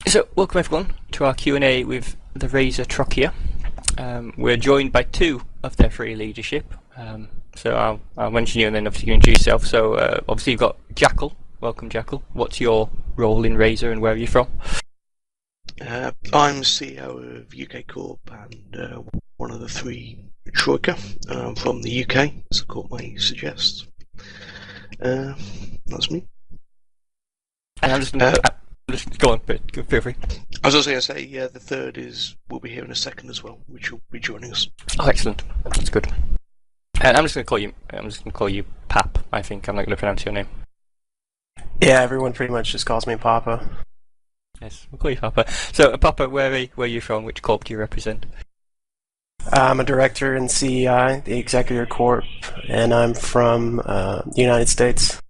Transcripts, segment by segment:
So, welcome everyone to our Q&A with the Razor Troika. We're joined by two of their three leadership. So I'll mention you and then obviously you introduce yourself. So obviously you've got Jackal. Welcome, Jackal. What's your role in Razor and where are you from? I'm CEO of UK Corp and one of the three Troika from the UK, as the Corp may suggest. That's me. And I'm just going to go on, but feel free. I was also going to say, the third will be here in a second as well, which will be joining us. Oh, excellent. That's good. And I'm just going to call you Pap. I think I'm not going to pronounce your name. Yeah, everyone pretty much just calls me Papa. Yes, we'll call you Papa. So, Papa, where are you from? Which corp do you represent? I'm a director in CEI, the Executive Corp, and I'm from the United States.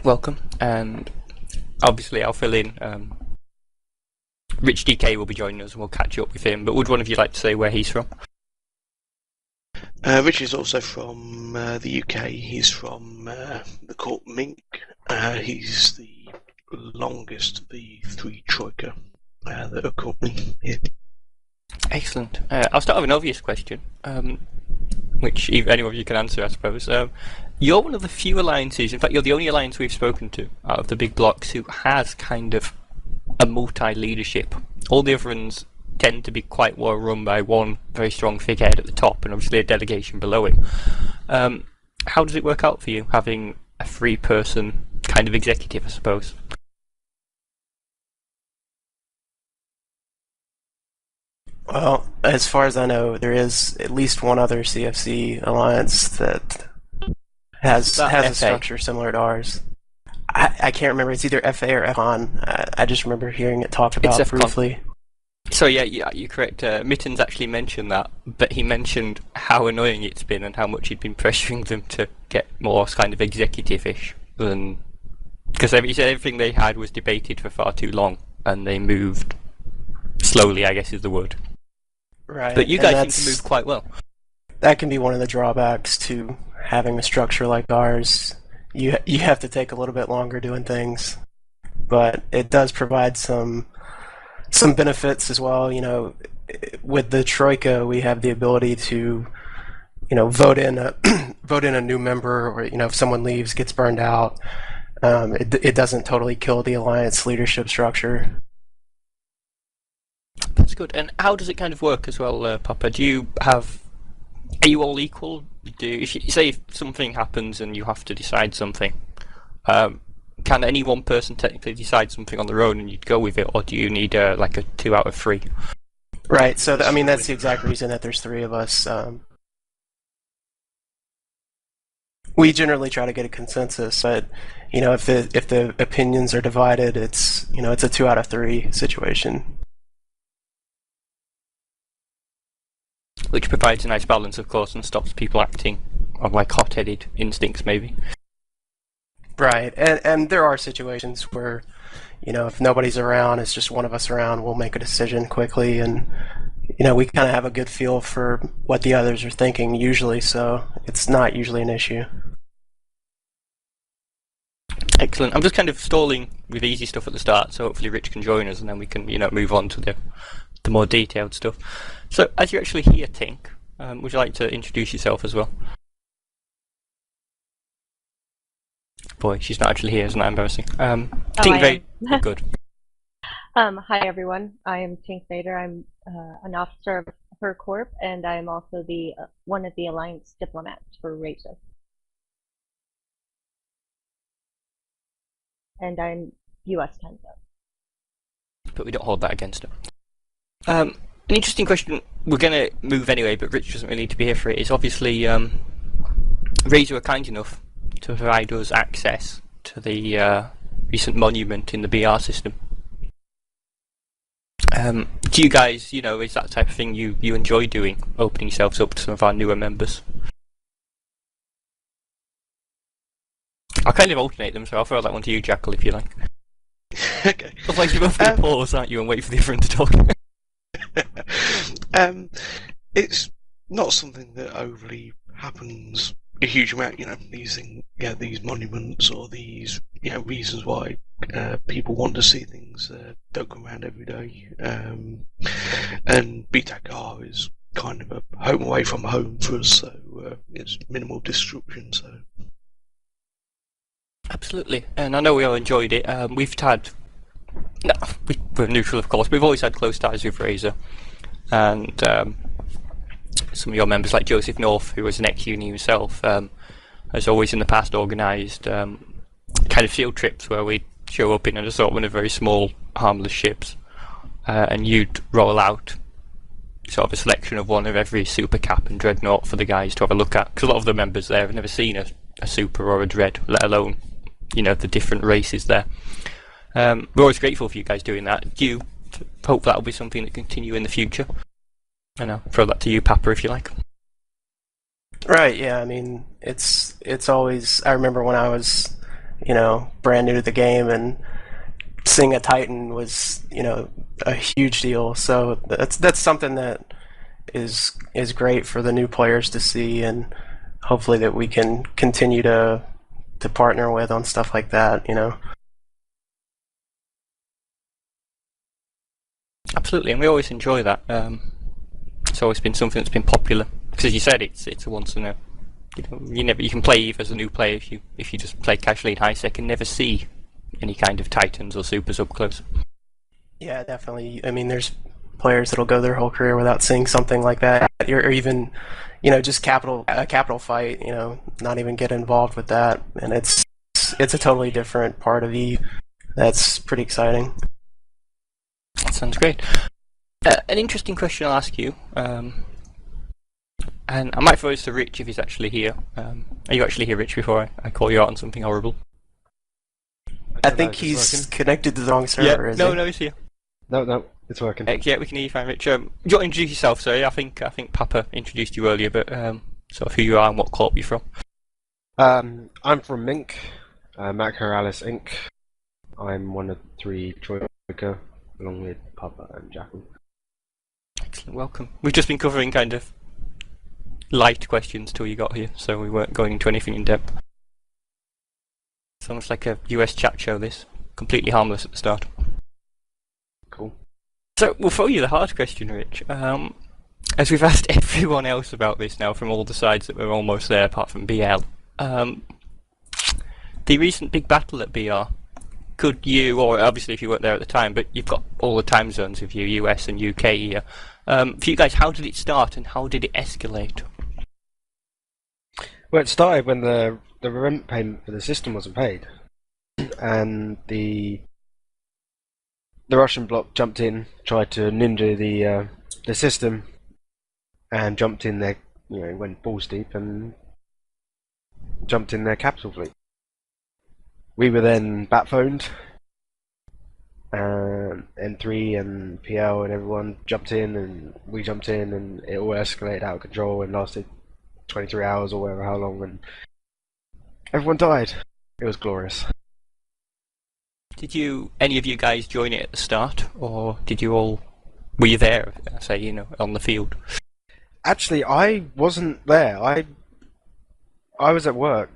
Welcome, and obviously I'll fill in. Rich DK will be joining us and we'll catch up with him, but would one of you like to say where he's from? Rich is also from the UK. He's from the Corp Mink. He's the longest of the three Troika that are currently here. Excellent. I'll start with an obvious question, which any of you can answer, I suppose. You're one of the few alliances, in fact you're the only alliance we've spoken to out of the big blocks who has kind of a multi-leadership. All the other ones tend to be quite well run by one very strong figurehead at the top and obviously a delegation below him. How does it work out for you, having a three-person kind of executive, I suppose? Well, as far as I know, there is at least one other CFC alliance that has a structure similar to ours. I can't remember. It's either FA or FON. I just remember hearing it talked about briefly. So yeah, you're correct. Mittens actually mentioned that, but he mentioned how annoying it's been and how much he'd been pressuring them to get more kind of executive-ish than... Because he said everything they had was debated for far too long, and they moved slowly, I guess is the word. Right. But you guys seem to move quite well. That can be one of the drawbacks to having a structure like ours. You have to take a little bit longer doing things, but it does provide some benefits as well. You know, with the Troika, we have the ability to, vote in a new member, or if someone leaves, gets burned out. It doesn't totally kill the alliance leadership structure. That's good. And how does it kind of work as well, Papa? Are you all equal? If something happens and you have to decide something, can any one person technically decide something on their own and you'd go with it, or do you need like a 2 out of 3? Right. So that's the exact reason that there's 3 of us. We generally try to get a consensus, but if the opinions are divided, it's a 2 out of 3 situation. Which provides a nice balance, of course, and stops people acting on like hot-headed instincts, maybe. Right, and there are situations where, if nobody's around, it's just one of us around, we'll make a decision quickly, and we kind of have a good feel for what the others are thinking usually, so it's not usually an issue. Excellent. I'm just kind of stalling with easy stuff at the start, so hopefully Rich can join us, and then we can, move on to the more detailed stuff. So, as you're actually here, Tink, would you like to introduce yourself as well? Boy, she's not actually here, isn't that embarrassing? Tink Vader, good. Hi everyone, I am Tink Vader. I'm an officer of her corp, and I'm also the one of the alliance diplomats for Razor. And I'm US time zone. But we don't hold that against her. An interesting question, we're going to move anyway, but Rich doesn't really need to be here for it, is obviously Razor were kind enough to provide us access to the recent monument in the BR system. Do you guys, is that type of thing you enjoy doing, opening yourselves up to some of our newer members? I'll kind of alternate them, so I'll throw that one to you, Jackal, if you like. Okay. Otherwise you're both going to pause, aren't you, and wait for the other one to talk. It's not something that overly happens a huge amount, these monuments or these, reasons why people want to see things things don't come around every day. And BTAC-R is kind of a home away from home for us, so it's minimal disruption. So Absolutely, and I know we all enjoyed it. We've had, no, we're neutral of course, we've always had close ties with Razor, and some of your members like Joseph North, who was an ex-uni himself, has always in the past organised kind of field trips where we'd show up in an assortment of very small, harmless ships, and you'd roll out sort of a selection of one of every super cap and dreadnought for the guys to have a look at, because a lot of the members there have never seen a super or a dread, let alone, you know, the different races there. We're always grateful for you guys doing that. Do you hope that'll be something that continue in the future? And I'll throw that to you, Papa, if you like. Right, yeah, I mean, it's always, I remember when I was, you know, brand new to the game, and seeing a Titan was, you know, a huge deal. So that's something that is great for the new players to see, and hopefully that we can continue to partner with on stuff like that, you know. Absolutely, and we always enjoy that. It's always been something that's been popular, because as you said, it's a once in a, you know, you can play Eve as a new player if you just play casually in high sec and never see any kind of Titans or supers up close. Yeah, definitely. I mean, there's players that'll go their whole career without seeing something like that, or even, you know, just a capital fight, you know, not even get involved with that, and it's a totally different part of Eve. That's pretty exciting. That sounds great. An interesting question I'll ask you, and I might throw this to Rich if he's actually here. Are you actually here, Rich, before I call you out on something horrible? I think he's connected to the wrong server, yeah, isn't he? No, he's here. No, it's working. Yeah, we can hear you fine, Rich. Do you want to introduce yourself? Sorry, I think Papa introduced you earlier, but sort of who you are and what corp you're from. I'm from Mink, Macro Alice Inc. I'm one of 3 Troika, along with Papa and Jackal. Excellent, welcome. We've just been covering kind of light questions till you got here, so we weren't going into anything in depth. It's almost like a US chat show, this. Completely harmless at the start. Cool. So, we'll throw you the hard question, Rich. As we've asked everyone else about this now from all the sides that were almost there, apart from BL, the recent big battle at BR, could you, or obviously if you weren't there at the time, but you've got all the time zones with you, US and UK here. For you guys, how did it start and how did it escalate? Well, it started when the rent payment for the system wasn't paid, and the Russian bloc jumped in, tried to ninja the system, and jumped in there. You know, went balls deep and jumped in their capital fleet. We were then bat-phoned, and N3 and PL and everyone jumped in, and we jumped in, and it all escalated out of control and lasted 23 hours or whatever, how long, and everyone died. It was glorious. Did any of you guys join it at the start, or were you there, say, you know, on the field? Actually, I wasn't there. I was at work.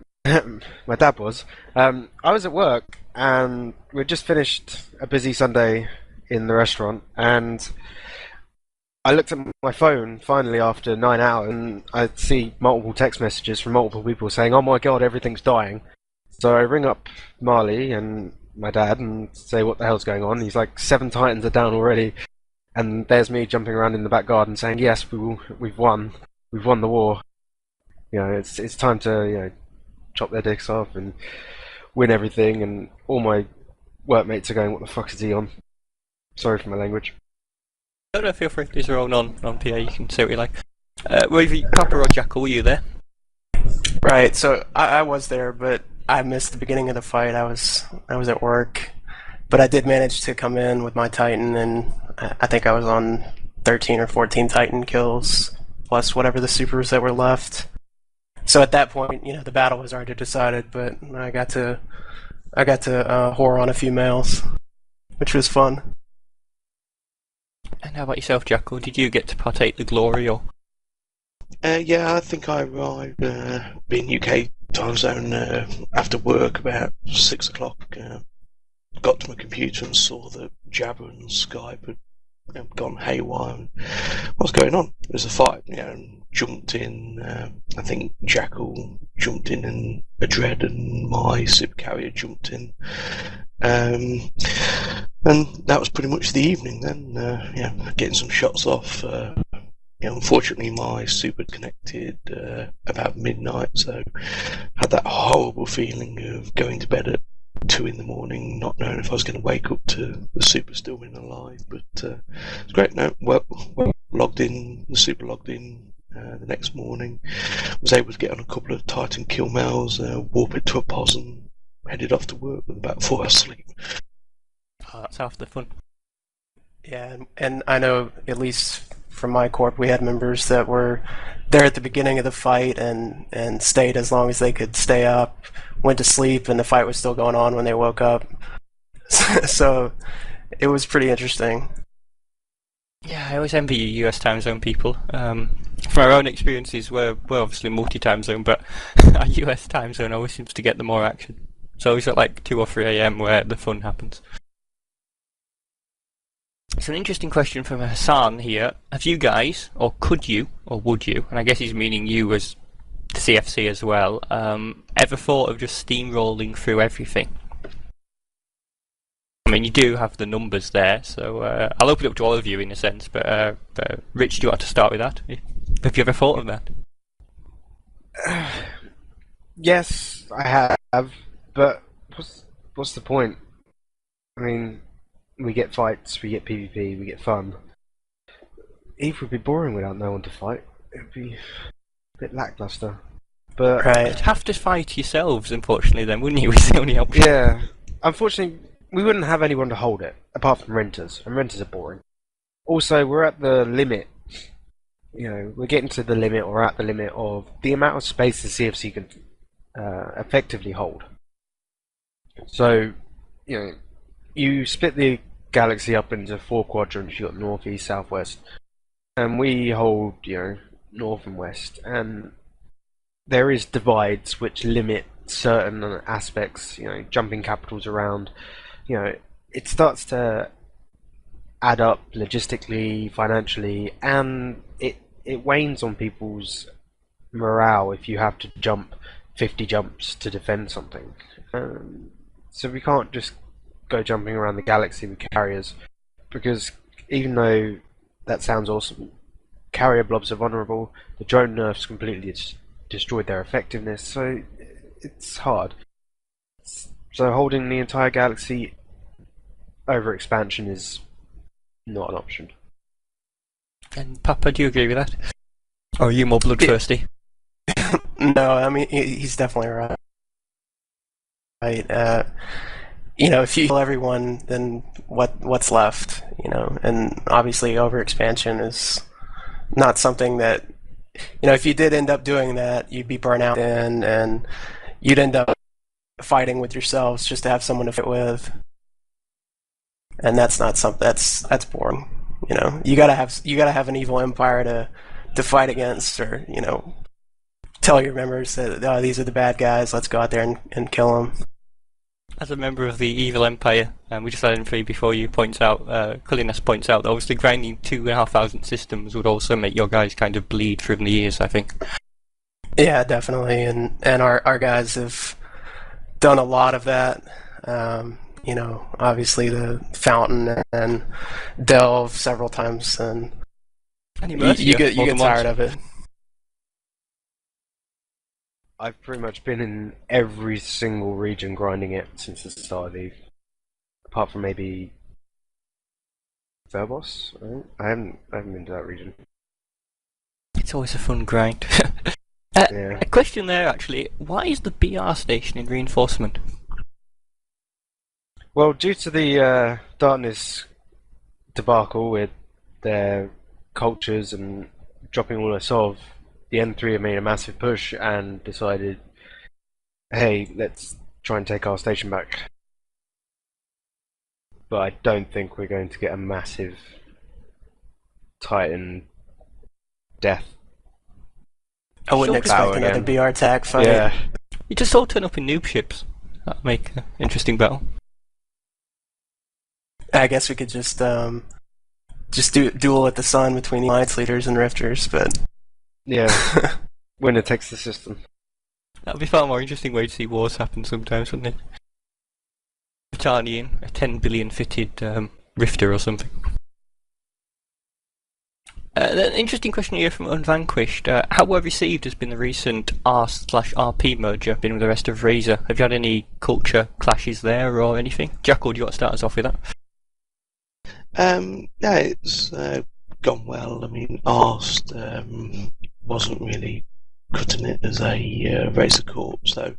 My dad was. I was at work, and we'd just finished a busy Sunday in the restaurant, and I looked at my phone finally after 9 hours, and I see multiple text messages from multiple people saying, "Oh my god, everything's dying." So I ring up Marley and my dad and say, "What the hell's going on?" He's like, 7 Titans are down already, and there's me jumping around in the back garden saying, "Yes, we've won the war. You know, it's time to, you know, chop their dicks off and win everything." And all my workmates are going, "What the fuck is he on?" Sorry for my language. No, feel free. These are all non-PA. You can say what you like. Papa or Jackal, were you there? Right, so I was there, but I missed the beginning of the fight. I was at work, but I did manage to come in with my Titan, and I think I was on 13 or 14 Titan kills, plus whatever the supers that were left. So at that point, you know, the battle was already decided, but I got to whore on a few males, which was fun. And how about yourself, Jackal? Did you get to partake the glory, or? Yeah, I think I arrived being UK time zone after work about 6 o'clock. got to my computer and saw that Jabber and Skype had gone haywire. And what's going on? There's a fight, and jumped in. I think Jackal jumped in, and Adred and my supercarrier jumped in. And that was pretty much the evening then. Getting some shots off. Unfortunately, my super connected about midnight, so had that horrible feeling of going to bed at 2 in the morning, not knowing if I was going to wake up to the super still being alive. But it's great. No, well, logged in. The super logged in the next morning. Was able to get on a couple of Titan kill mails, warp it to a pos, and headed off to work with about 4 hours sleep. Oh, that's half the fun. Yeah, and I know, at least from my corp, we had members that were there at the beginning of the fight and stayed as long as they could stay up, went to sleep, and the fight was still going on when they woke up. So it was pretty interesting. Yeah, I always envy you US time zone people. From our own experiences, we're obviously multi-time zone, but our US time zone always seems to get the more action. It's always at like 2 or 3 a.m. where the fun happens. So an interesting question from Hassan here. Have you guys, or could you, or would you, and I guess he's meaning you as the CFC as well, ever thought of just steamrolling through everything? I mean, you do have the numbers there, so I'll open it up to all of you in a sense, but Rich, do you want to start with that? Have you ever thought of that? Yes, I have, but what's the point? I mean, we get fights, we get PvP, we get fun. Eve would be boring without no one to fight. It would be a bit lackluster. But Right. You'd have to fight yourselves, unfortunately, then, wouldn't you? Is the only option. yeah, unfortunately, we wouldn't have anyone to hold it, apart from renters, and renters are boring. Also, we're at the limit. We're getting to the limit, or at the limit of the amount of space the CFC can effectively hold. So, you split the galaxy up into 4 quadrants. You got north, east, south, west, and we hold, north and west. And there is divides which limit certain aspects. Jumping capitals around. It starts to add up logistically, financially, and it wanes on people's morale if you have to jump 50 jumps to defend something. So we can't just go jumping around the galaxy with carriers, because even though that sounds awesome, carrier blobs are vulnerable, the drone nerfs completely destroyed their effectiveness, so it's hard. So holding the entire galaxy over expansion is not an option. And Papa, do you agree with that? Or are you more bloodthirsty? No, I mean, he's definitely right. If you kill everyone, then what's left? And obviously overexpansion is not something that, if you did end up doing that, you'd be burnt out and you'd end up fighting with yourselves just to have someone to fight with. And that's not something that's boring. You gotta have an evil empire to fight against, or tell your members that these are the bad guys. Let's go out there and kill them. As a member of the evil empire, we just had in free before you points out, Cullinas points out that obviously grinding 2,500 systems would also make your guys kind of bleed through the years, I think. Yeah, definitely, and our guys have done a lot of that. Obviously the Fountain and Delve several times, and you get tired of it. I've pretty much been in every single region grinding it since the start of Eve, apart from maybe Phobos. I haven't been to that region. It's always a fun grind. Yeah. A question there, actually. Why is the BR station in reinforcement? Well, due to the Darkness debacle with their cultures and dropping all their SOV, the N3 have made a massive push and decided, hey, let's try and take our station back. But I don't think we're going to get a massive Titan death. I wouldn't expect another BR attack fight. Yeah. You just all turn up in noob ships. That'll make an interesting battle. I guess we could just do duel at the sun between the alliance leaders and rifters, but Yeah, winner takes the system. That'd be far more interesting way to see wars happen sometimes, wouldn't it? Battalion, a 10 billion fitted rifter or something. An interesting question here from Unvanquished. How well received has been the recent R/RP merger been with the rest of Razor? Have you had any culture clashes there or anything? Jackal, do you want to start us off with that? Yeah, it's gone well. I mean, Arst wasn't really cutting it as a Razor Corp, so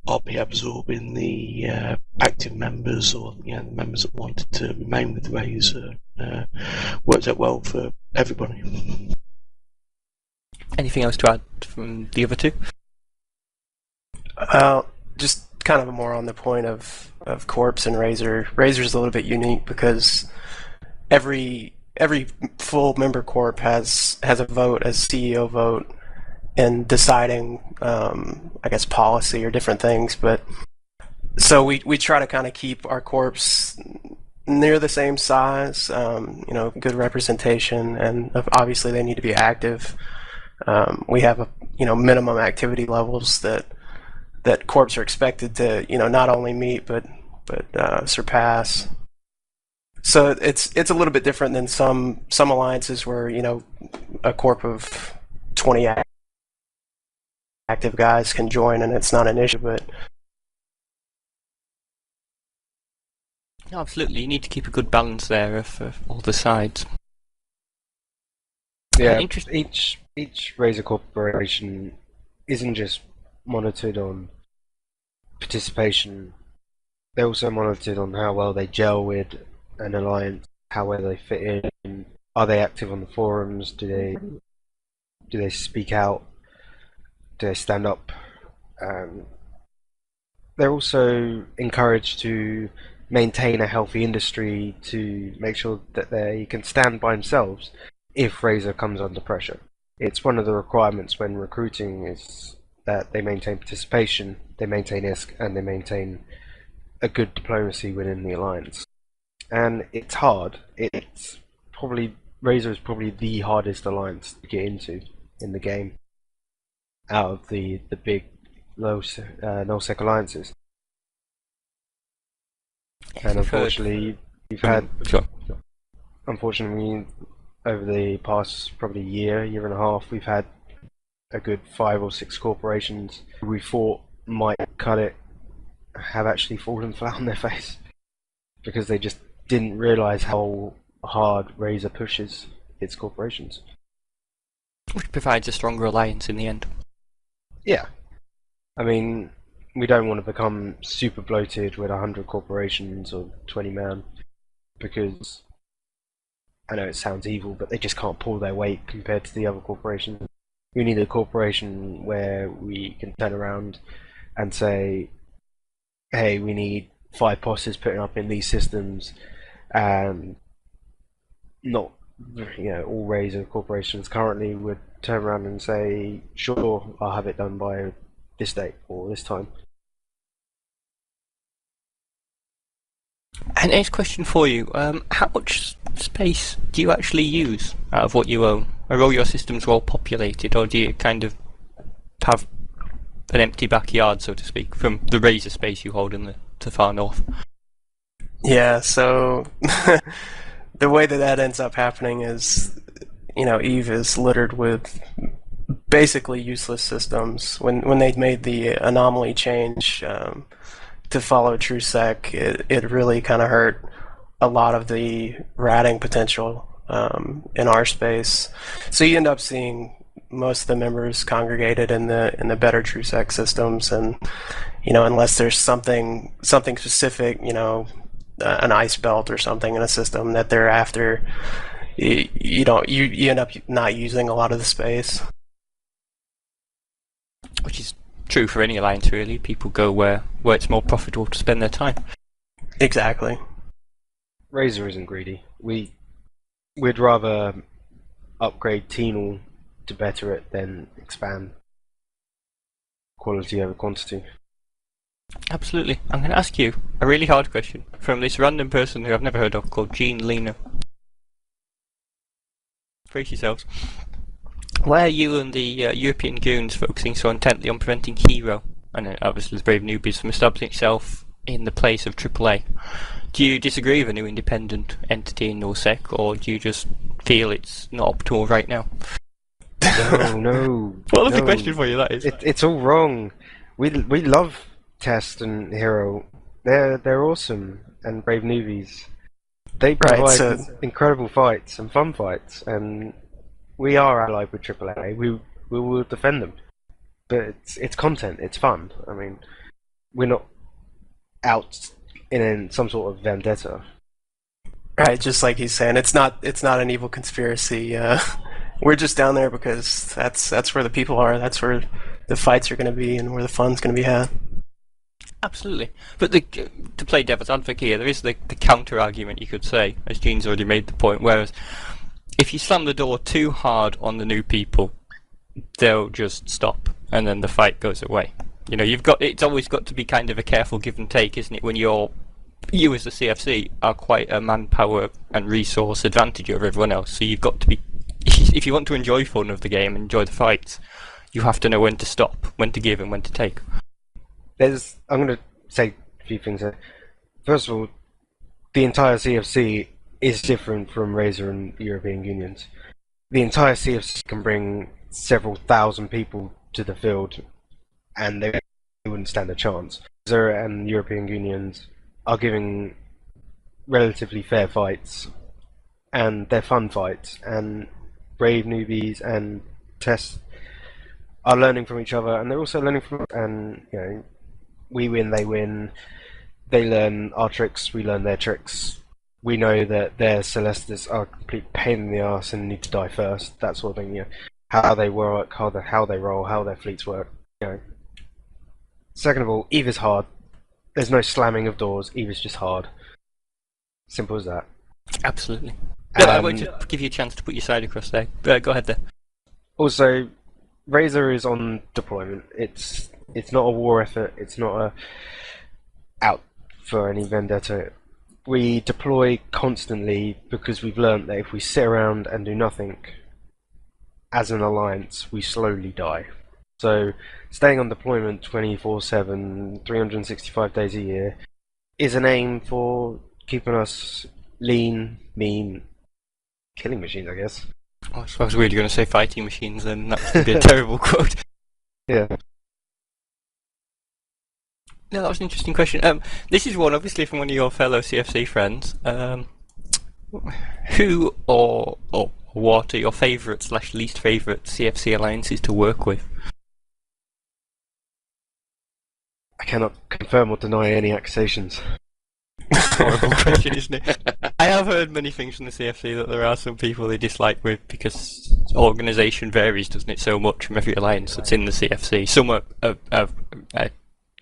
RP absorbing the active members, or the members that wanted to remain with Razor, worked out well for everybody. Anything else to add from the other two? Just kind of more on the point of Corpse and Razor. Razor's a little bit unique because every full member corp has a vote, as CEO vote, in deciding, I guess, policy or different things. But so we try to kind of keep our corps near the same size, good representation, and obviously they need to be active. We have minimum activity levels that corps are expected to not only meet but surpass. So it's a little bit different than some alliances where a corp of 20 active guys can join and it's not an issue. But No, absolutely, you need to keep a good balance there of all the sides. Yeah, each Razor corporation isn't just monitored on participation. They're also monitored on how well they gel with an alliance, how well they fit in. Are they active on the forums? Do they speak out? Do they stand up? They're also encouraged to maintain a healthy industry, to make sure that they can stand by themselves if Razor comes under pressure. It's one of the requirements when recruiting is that they maintain participation, they maintain ISK, and they maintain a good diplomacy within the alliance. And it's hard. Razor is probably the hardest alliance to get into in the game out of the big nullsec alliances. And unfortunately, unfortunately, over the past probably year and a half, we've had a good 5 or 6 corporations we thought might cut it have actually fallen flat on their face because they just didn't realise how hard Razor pushes its corporations. Which provides a stronger alliance in the end. Yeah. I mean, we don't want to become super bloated with 100 corporations or 20 man because I know it sounds evil, but they just can't pull their weight compared to the other corporations. We need a corporation where we can turn around and say, hey, we need 5 bosses putting up in these systems, and not all Razor corporations currently would turn around and say, sure, I'll have it done by this date or this time. And next question for you, how much space do you actually use out of what you own? Are all your systems well populated, or do you kind of have an empty backyard, so to speak, from the Razor space you hold in the far north? yeah, so the way that ends up happening is, Eve is littered with basically useless systems. When they made the anomaly change to follow TrueSec, it really kind of hurt a lot of the ratting potential in our space. So you end up seeing most of the members congregated in the better TrueSec systems, and unless there's something specific, an ice belt or something in a system that they're after, you end up not using a lot of the space. Which is true for any alliance, really. People go where it's more profitable to spend their time. Exactly. Razor isn't greedy. We'd rather upgrade Tenal to better it than expand quality over quantity. Absolutely. I'm going to ask you a really hard question from this random person who I've never heard of called Jean Lena. Brace yourselves. Why are you and the European goons focusing so intently on preventing Hero, and obviously the Brave Newbies, from establishing itself in the place of AAA? Do you disagree with a new independent entity in NorSec, or do you just feel it's not optimal right now? No. What was the no. question for you, that is? It's all wrong. We love Test and Hero. They're awesome, and Brave Newbies. They provide incredible fights and fun fights, and we are allied with AAA. We will defend them, but it's content. It's fun. I mean, we're not out in some sort of vendetta. Right, just like he's saying, it's not an evil conspiracy. We're just down there because that's where the people are. That's where the fights are going to be, and where the fun's going to be had. Absolutely. But to play devil's advocate here, there is the counter argument, you could say, as Gene's already made the point, whereas if you slam the door too hard on the new people, they'll just stop, and then the fight goes away. You know, it's always got to be kind of a careful give and take, isn't it, when you as the CFC are quite a manpower and resource advantage over everyone else, so you've got to be, if you want to enjoy fun of the game and enjoy the fights, you have to know when to stop, when to give and when to take. I'm going to say a few things there. First of all, the entire CFC is different from Razor and European Unions. The entire CFC can bring several thousand people to the field, and they wouldn't stand a chance. Razor and European Unions are giving relatively fair fights, and they're fun fights, and Brave Newbies and Test are learning from each other, and they're also learning from us, and you know, we win, they win. They learn our tricks, we learn their tricks. We know that their Celestis are a complete pain in the arse and need to die first. That sort of thing. You know, how they work, how they roll, how their fleets work. You know. Second of all, Eve is hard. There's no slamming of doors. Eve is just hard. Simple as that. Absolutely. I want to give you a chance to put your side across there. Go ahead there. Also, Razor is on deployment. It's not a war effort. It's not out for any vendetta. We deploy constantly because we've learnt that if we sit around and do nothing, as an alliance, we slowly die. So, staying on deployment 24/7, 365 days a year, is an aim for keeping us lean, mean, killing machines, I guess. Oh, I suppose we were going to say fighting machines, then that would be a terrible quote. Yeah. No, that was an interesting question. This is one, obviously, from one of your fellow CFC friends. Who or what are your favourite / least favourite CFC alliances to work with? I cannot confirm or deny any accusations. Horrible question, isn't it? I have heard many things from the CFC that there are some people they dislike with because organisation varies, doesn't it, so much from every alliance that's in the CFC. Some are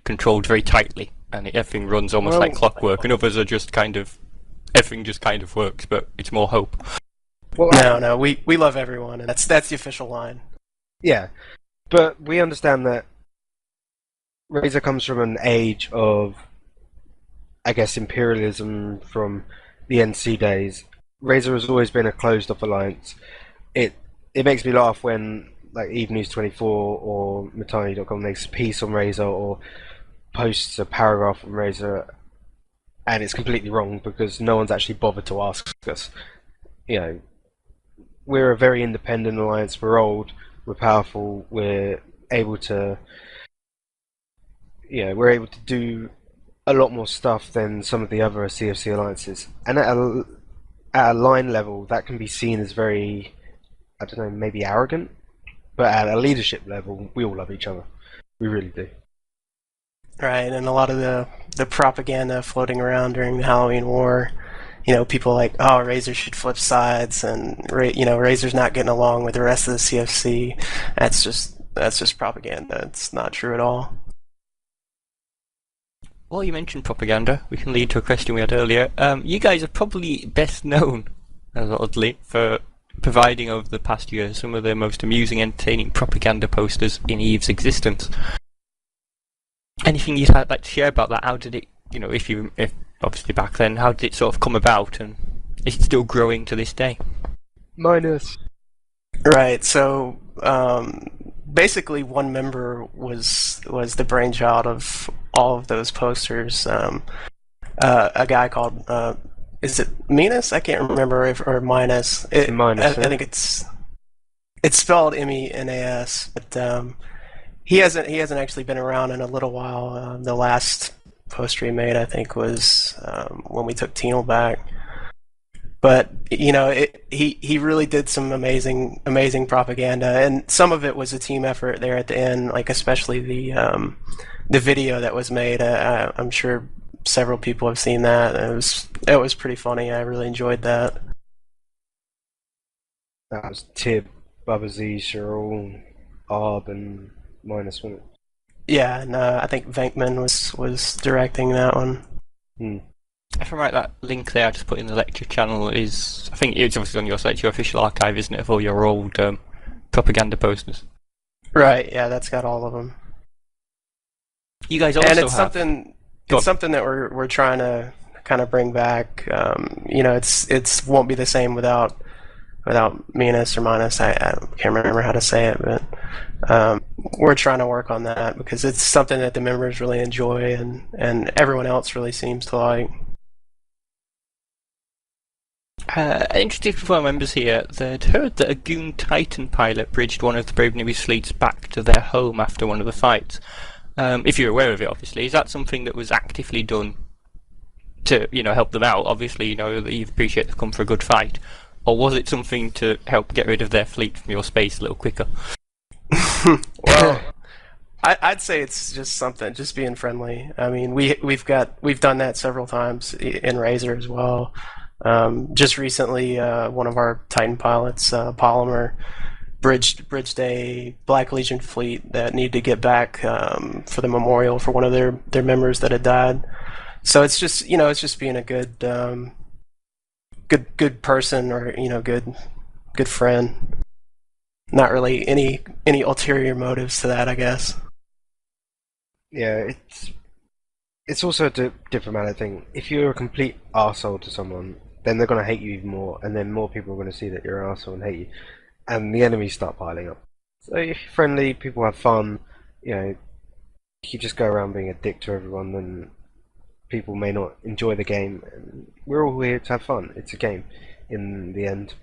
controlled very tightly and everything runs almost like clockwork, and others are just everything just kind of works, but it's more hope. Well, no, we love everyone, and that's the official line. Yeah, but we understand that Razor comes from an age of, I guess, imperialism from the NC days. Razor has always been a closed-off alliance. It makes me laugh when like EveNews24 or Matani.com makes a piece on Razor or posts a paragraph on Razor, and it's completely wrong because no one's actually bothered to ask us. You know, we're a very independent alliance. We're old. We're powerful. We're able to. We're able to do a lot more stuff than some of the other CFC alliances, and at a line level, that can be seen as very, I don't know, maybe arrogant. But at a leadership level, we all love each other. We really do. Right, and a lot of the propaganda floating around during the Halloween War, people like, oh, Razor should flip sides, and Razor's not getting along with the rest of the CFC. That's just propaganda. It's not true at all. Well, you mentioned propaganda. We can lead to a question we had earlier. You guys are probably best known, oddly, for providing over the past year some of the most amusing, entertaining propaganda posters in EVE's existence. Anything you'd like to share about that? How did it, if obviously back then, how did it sort of come about, and is it still growing to this day? Minus. Right. So basically, one member was the brainchild of all of those posters. A guy called is it Minus? I can't remember or Minus. Minus. I think it's spelled Menas, but he hasn't actually been around in a little while. The last poster he made, I think, was when we took Tino back. But he really did some amazing propaganda, and some of it was a team effort there at the end, like especially the video that was made. I'm sure several people have seen that. It was pretty funny. I really enjoyed that. That was Tib, Bubba Z, Cheryl, Arb, and Minus, wasn't it? Yeah, and I think Venkman was directing that one. If I'm right, that link there I just put in the lecture channel is, I think it's obviously on your site, your official archive, isn't it, of all your old propaganda posters? Right, yeah, that's got all of them. You guys also and it's have... something that we're trying to kind of bring back. It's won't be the same without Minus or Minus. I can't remember how to say it, but we're trying to work on that because it's something that the members really enjoy and everyone else really seems to like. Interesting for our members here, they'd heard that a Goon Titan pilot bridged one of the Brave Newby's fleets back to their home after one of the fights. If you're aware of it, obviously, is that something that was actively done to, help them out? Obviously, that you appreciate they've come for a good fight. Or was it something to help get rid of their fleet from your space a little quicker? Well, I'd say it's just being friendly. I mean, we've done that several times in Razor as well. Just recently, one of our Titan pilots, Polymer, bridged a Black Legion fleet that needed to get back for the memorial for one of their members that had died. So it's just being a good person or good friend. Not really any ulterior motives to that, I guess. Yeah, it's also a diplomatic thing. If you're a complete arsehole to someone, then they're going to hate you even more, and then more people are going to see that you're an arsehole and hate you, and the enemies start piling up. So if you're friendly, people have fun, if you just go around being a dick to everyone, then people may not enjoy the game. And we're all here to have fun. It's a game in the end.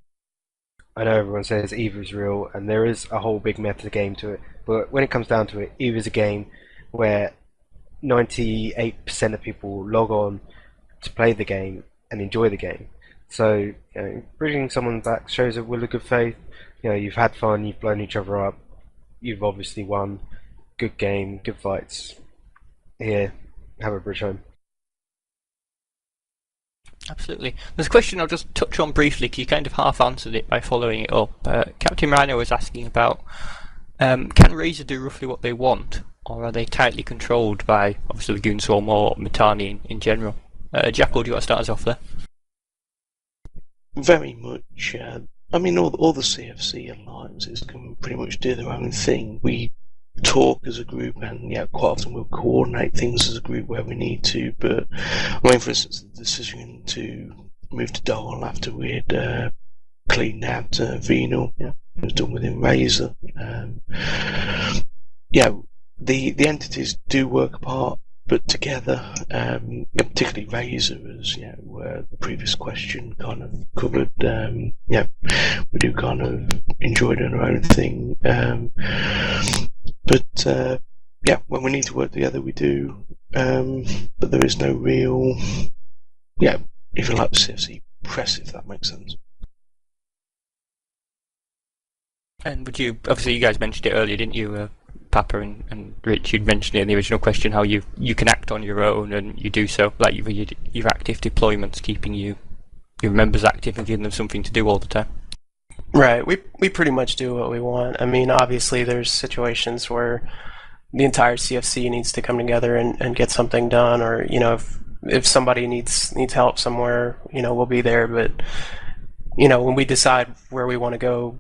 I know everyone says EVE is real, and there is a whole big meta game to it, but when it comes down to it, EVE is a game where 98% of people log on to play the game and enjoy the game. So bringing someone back shows a will of good faith. You've had fun, you've blown each other up, you've obviously won. Good game, good fights. Here, have a bridge home. Absolutely. There's a question I'll just touch on briefly because you kind of half answered it by following it up. Captain Rhino was asking about can Razor do roughly what they want, or are they tightly controlled by obviously the Goon Swarm or Mittani in general? Jackal, do you want to start us off there? Very much. I mean, all the CFC alliances can pretty much do their own thing. We talk as a group, and quite often we'll coordinate things as a group where we need to. But I mean, for instance, the decision to move to Dole after we'd cleaned out Venal, it was done within Razor. The entities do work apart, but together, particularly Razor, as where the previous question kind of covered. We do kind of enjoy doing our own thing. But when we need to work together, we do. But there is no real, if you like, CFC press, if that makes sense. And would you, obviously you guys mentioned it earlier, didn't you, Papa and Rich, you'd mentioned it in the original question, how you can act on your own, and you do so, like your active deployments, keeping your members active and giving them something to do all the time. Right, we pretty much do what we want. I mean, obviously there's situations where the entire CFC needs to come together and get something done, or if somebody needs help somewhere, we'll be there. But when we decide where we want to go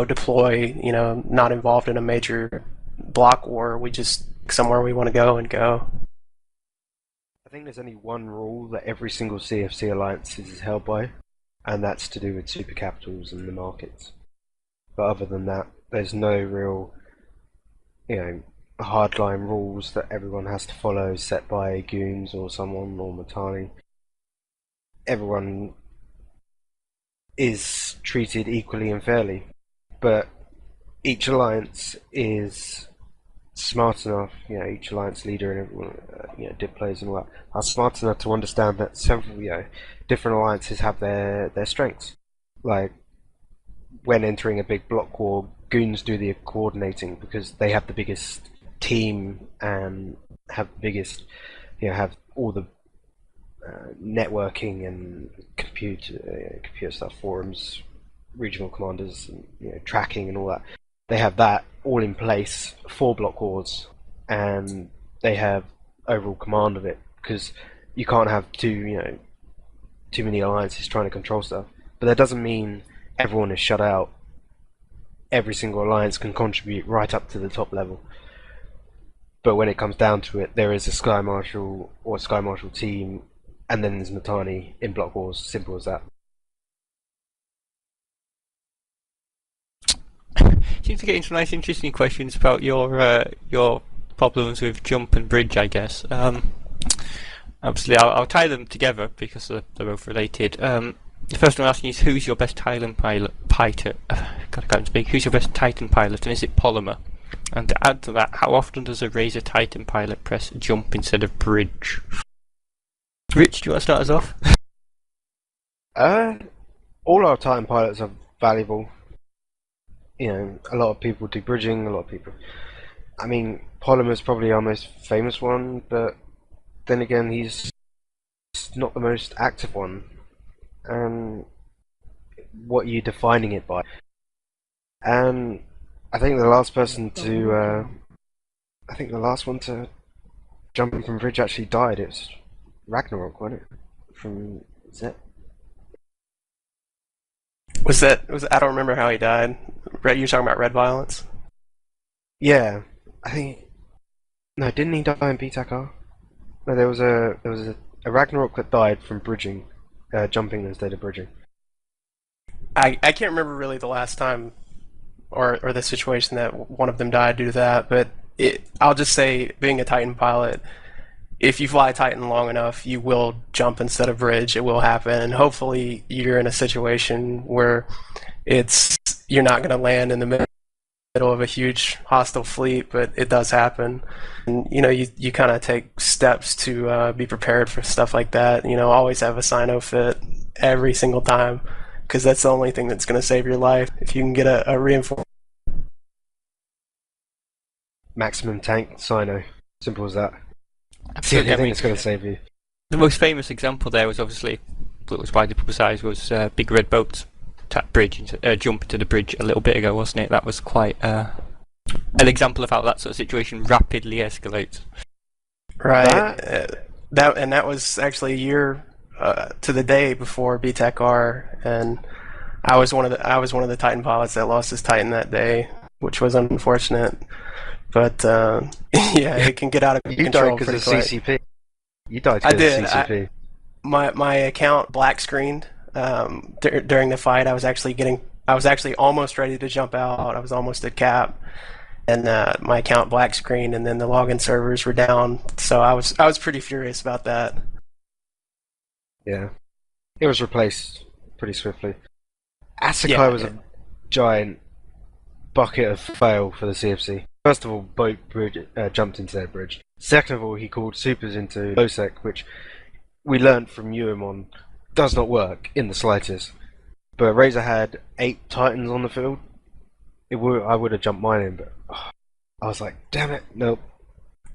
deploy, not involved in a major block war, we just somewhere we want to go and go. I think there's only one rule that every single CFC alliance is held by, and that's to do with super capitals and the markets. But other than that, there's no real, hardline rules that everyone has to follow set by Goons or someone or Matani. Everyone is treated equally and fairly, but each alliance is smart enough, each alliance leader and everyone, dip players and all that, are smart enough to understand that several, different alliances have their strengths. Like, when entering a big block war, Goons do the coordinating because they have the biggest team and have the biggest, have all the networking and computer stuff, forums, regional commanders, and, tracking and all that. They have that all in place for block wars, and they have overall command of it because you can't have too many alliances trying to control stuff. But that doesn't mean everyone is shut out. Every single alliance can contribute right up to the top level. But when it comes down to it, there is a Sky Marshal or a Sky Marshal team, and then there's Matani in block wars. Simple as that. Seems to get into nice, interesting questions about your problems with jump and bridge, I guess. Obviously, I'll tie them together because they're both related. The first one I'm asking is, who's your best Titan pilot? God, I can't speak. Who's your best Titan pilot, and is it Polymer? And to add to that, how often does a Razor Titan pilot press jump instead of bridge? Rich, do you want to start us off? All our Titan pilots are valuable. A lot of people do bridging, a lot of people... I mean, Polymer's probably our most famous one, but then again, he's not the most active one. What are you defining it by? And I think the last person to... I think the last one to jump in from bridge actually died. It was Ragnarok, wasn't it? From Zet. Was I don't remember how he died. You're talking about Red Violence? Yeah, I think. No, didn't he die in BTACR? No, there was a Ragnarok that died from bridging, jumping instead of bridging. I can't remember really the last time or the situation that one of them died due to that, but I'll just say, being a Titan pilot, if you fly Titan long enough, you will jump instead of bridge. It will happen, and hopefully you're in a situation where you're not going to land in the middle of a huge hostile fleet, but it does happen. And you kind of take steps to be prepared for stuff like that. Always have a Sino fit every single time, because that's the only thing that's going to save your life. If you can get a reinforcement. Maximum tank Sino. Simple as that. Absolutely. I think it's going to save you. The most famous example there was obviously, that was widely publicised, was Big Red Boats jump into the bridge a little bit ago, wasn't it? That was quite an example of how that sort of situation rapidly escalates. Right. That was actually a year to the day before BTACR, and I was one of the Titan pilots that lost his Titan that day, which was unfortunate. But yeah, it can get out of control. You died because of quick. CCP. You died because of CCP. My account black screened during the fight. I was actually almost ready to jump out. I was almost at cap, and my account black screened, and then the login servers were down. So I was pretty furious about that. Yeah, it was replaced pretty swiftly. Asakai was a giant bucket of fail for the CFC. First of all, boat bridge jumped into their bridge. Second of all, he called supers into LOSEC, which we learned from UMON does not work in the slightest. But Razor had 8 Titans on the field. I would have jumped mine in, but I was like, damn it, nope.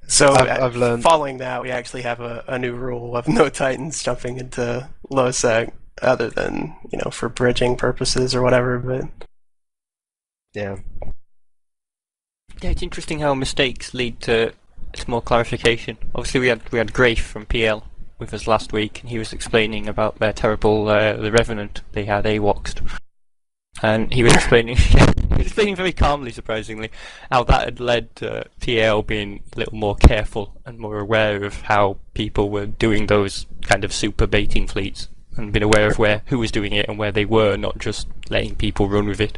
So I've learned. Following that, we actually have a new rule of no Titans jumping into LOSEC, other than for bridging purposes or whatever. But yeah. Yeah, it's interesting how mistakes lead to more clarification. Obviously, we had Grafe from PL with us last week, and he was explaining about their terrible the Revenant they had AWOXed. and he was explaining, he was explaining very calmly, surprisingly, how that had led to PAL being a little more careful and more aware of how people were doing those kind of super baiting fleets, and being aware of who was doing it and where they were, not just letting people run with it.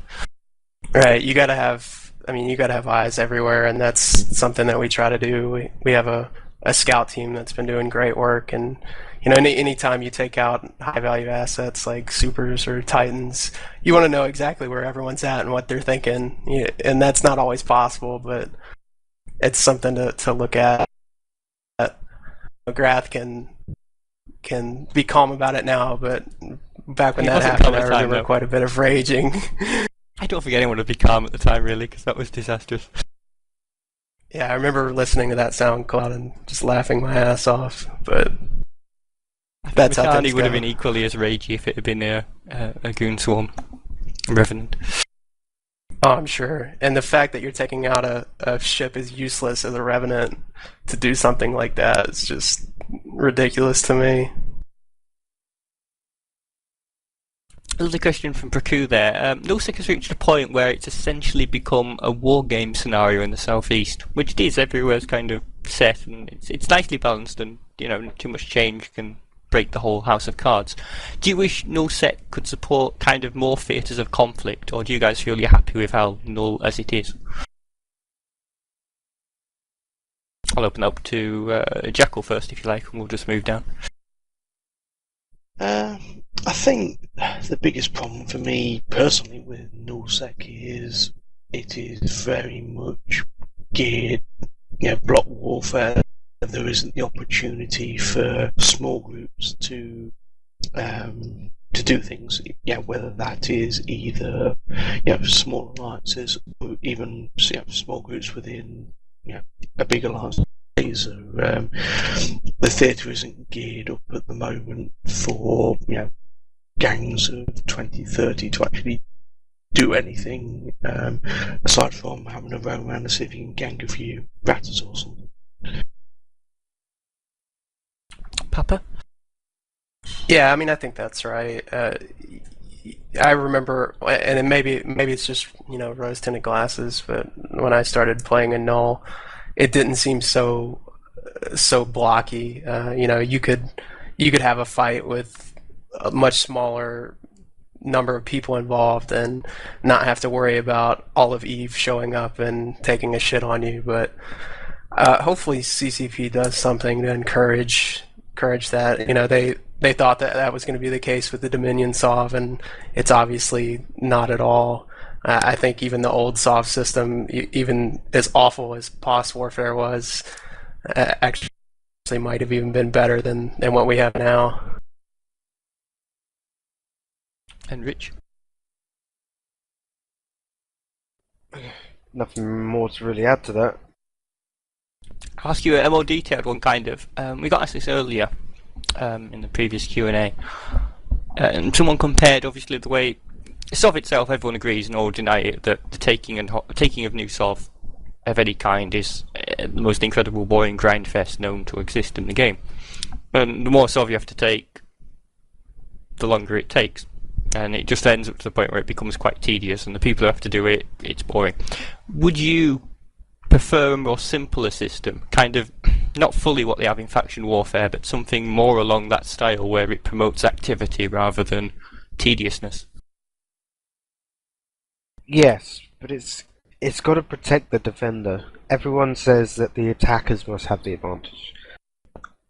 Right, you gotta have eyes everywhere, and that's something that we try to do. We have a scout team that's been doing great work, and any time you take out high value assets like supers or titans, you want to know exactly where everyone's at and what they're thinking, and that's not always possible, but it's something to look at. McGrath can be calm about it now, but back when that happened, I remember quite a bit of raging. I don't think anyone would be calm at the time, really, because that was disastrous. Yeah, I remember listening to that SoundCloud and just laughing my ass off, but that's how things would go. have been equally as ragey if it had been a goon swarm revenant. Oh, I'm sure. And the fact that you're taking out a ship as useless as a revenant to do something like that is just ridiculous to me. Another question from Praku there. Nullsec has reached a point where it's essentially become a war game scenario in the southeast, which it is. Everywhere's kind of set, and it's nicely balanced, and too much change can break the whole house of cards. Do you wish Nullsec could support kind of more theatres of conflict, or do you guys feel you're happy with how Null as it is? I'll open up to Jackal first, if you like, and we'll just move down. I think the biggest problem for me personally with Nullsec is it is very much geared, block warfare. There isn't the opportunity for small groups to do things. Whether that is either small alliances or even small groups within a big alliance. The theatre isn't geared up at the moment for gangs of 20, 30 to actually do anything aside from having a roam around and see if you can gang a few ratters or something. Papa? Yeah, I think that's right. I remember, and maybe it's just rose tinted glasses, but when I started playing in Null, it didn't seem so blocky. You could have a fight with a much smaller number of people involved and not have to worry about all of Eve showing up and taking a shit on you. But hopefully CCP does something to encourage that. They thought that was going to be the case with the Dominion Sov, and it's obviously not at all. I think even the old Sov system, even as awful as POS warfare was, actually might have even been better than what we have now. And Rich? Nothing more to really add to that. I'll ask you a more detailed one, kind of. We got asked this earlier in the previous Q&A. And someone compared, obviously, the way Sov itself, everyone agrees and all deny it, that the taking of new Sov of any kind is the most incredible boring grind fest known to exist in the game. And the more Sov you have to take, the longer it takes. And it just ends up to the point where it becomes quite tedious, and the people who have to do it, it's boring. Would you prefer a more simpler system, kind of not fully what they have in faction warfare, but something more along that style where it promotes activity rather than tediousness? Yes, but it's got to protect the defender. Everyone says that the attackers must have the advantage.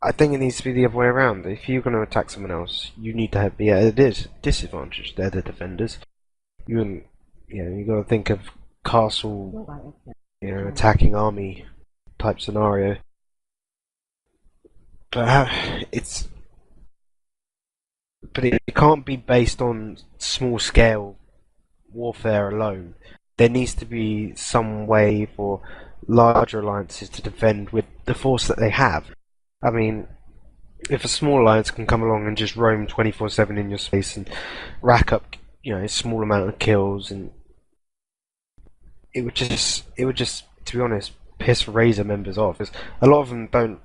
I think it needs to be the other way around. If you're going to attack someone else, you need to have the disadvantage. They're the defenders. You got to think of castle, attacking army type scenario. But it can't be based on small scale warfare alone. There needs to be some way for larger alliances to defend with the force that they have. I mean, if a small alliance can come along and just roam 24/7 in your space and rack up, a small amount of kills, and it would just, to be honest, piss Razor members off. Because a lot of them don't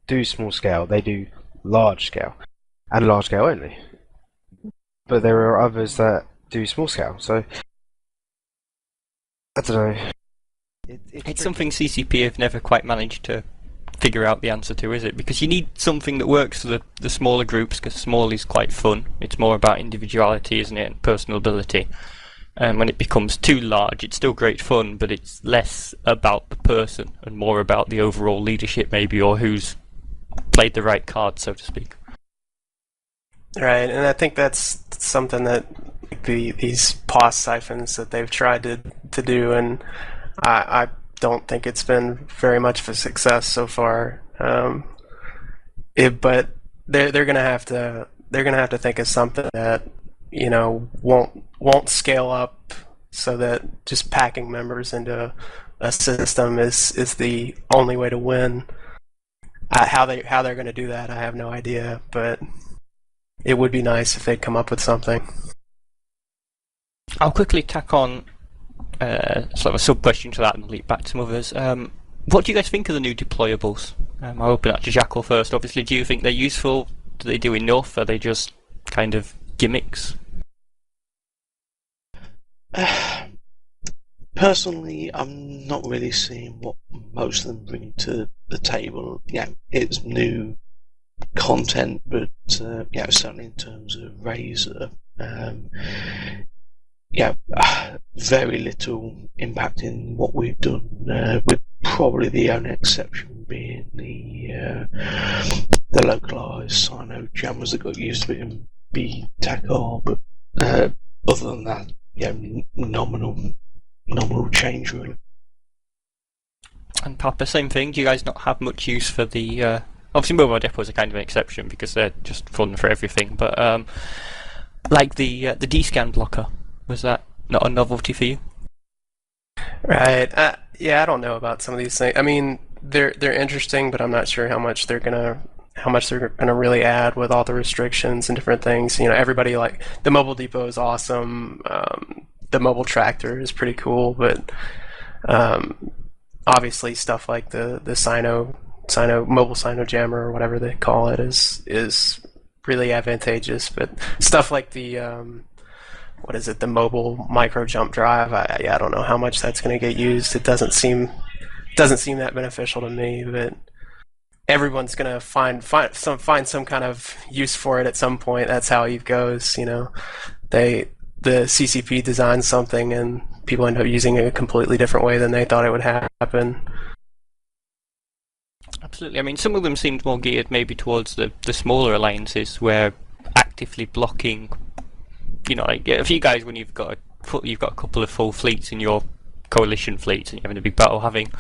do small scale; they do large scale, and large scale only. But there are others that do small scale. So I don't know. It's something CCP have never quite managed to figure out the answer to, is it? Because you need something that works for the smaller groups, because small is quite fun. It's more about individuality, isn't it, and personal ability. And when it becomes too large, it's still great fun, but it's less about the person and more about the overall leadership, maybe, or who's played the right card, so to speak. Right, and I think that's something that these pause siphons that they've tried to do, and I don't think it's been very much of a success so far. But they're gonna have to think of something that won't scale up, so that just packing members into a system is the only way to win. How they're going to do that, I have no idea, but it would be nice if they'd come up with something. I'll quickly tack on sort of a sub-question to that and leap back to some others. What do you guys think of the new deployables? I'll open that to Jackal first. Obviously, do you think they're useful? Do they do enough? Are they just kind of gimmicks? Personally, I'm not really seeing what most of them bring to the table. Yeah, it's new content, but certainly in terms of Razor, very little impact in what we've done, with probably the only exception being the localized Sino jammers that got used to it in B-TAC-R, but other than that, nominal change, really. And Papa, same thing. Do you guys not have much use for the? Obviously, mobile depots are kind of an exception because they're just fun for everything. But like the D-scan blocker, was that not a novelty for you? Right. Yeah, I don't know about some of these things. I mean, they're interesting, but I'm not sure how much they're gonna really add with all the restrictions and different things. Everybody, like, the mobile depot is awesome. The mobile tractor is pretty cool, but obviously stuff like the mobile Sino jammer or whatever they call it is really advantageous. But stuff like the the mobile micro jump drive, I don't know how much that's going to get used. It doesn't seem that beneficial to me, but everyone's going to find some kind of use for it at some point. That's how it goes. The CCP designs something and people end up using it a completely different way than they thought it would happen. Absolutely. I mean, some of them seemed more geared maybe towards the smaller alliances, where actively blocking, like if you guys, when you've got a couple of full fleets in your coalition fleets and you're having a big battle, having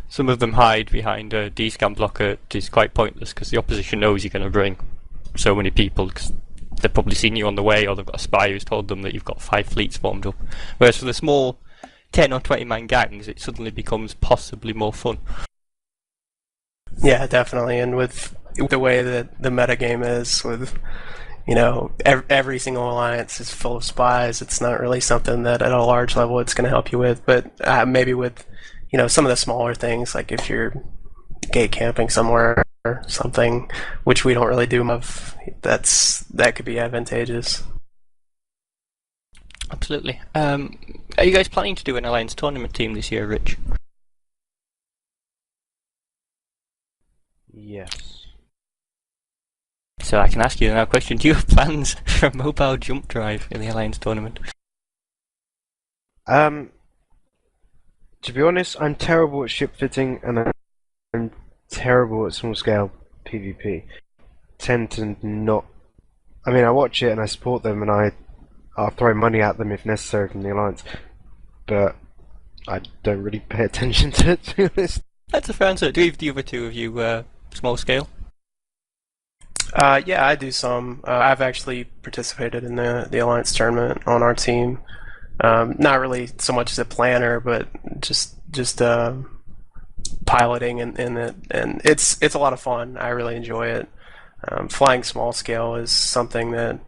some of them hide behind a D-scan blocker is quite pointless, because the opposition knows you're going to bring so many people, because they've probably seen you on the way, or they've got a spy who's told them that you've got 5 fleets formed up. Whereas for the small 10 or 20 man gangs, it suddenly becomes possibly more fun. Yeah, definitely. And with the way that the metagame is, with every single alliance is full of spies, it's not really something that at a large level it's going to help you with. But maybe with some of the smaller things, like if you're gate camping somewhere or something, which we don't really do of, that could be advantageous. Absolutely. Are you guys planning to do an alliance tournament team this year, Rich? Yes. So I can ask you now a question. Do you have plans for a mobile jump drive in the alliance tournament? To be honest, I'm terrible at ship fitting, and I'm terrible at small scale PvP. Tend to not. I mean, I watch it and I support them, and I'll throw money at them if necessary from the alliance, but I don't really pay attention to it, to be honest. That's a fair answer. Do the other two of you small scale? Yeah, I do some. I've actually participated in the alliance tournament on our team. Not really so much as a planner, but just piloting in it, and it's a lot of fun. I really enjoy it. Flying small scale is something that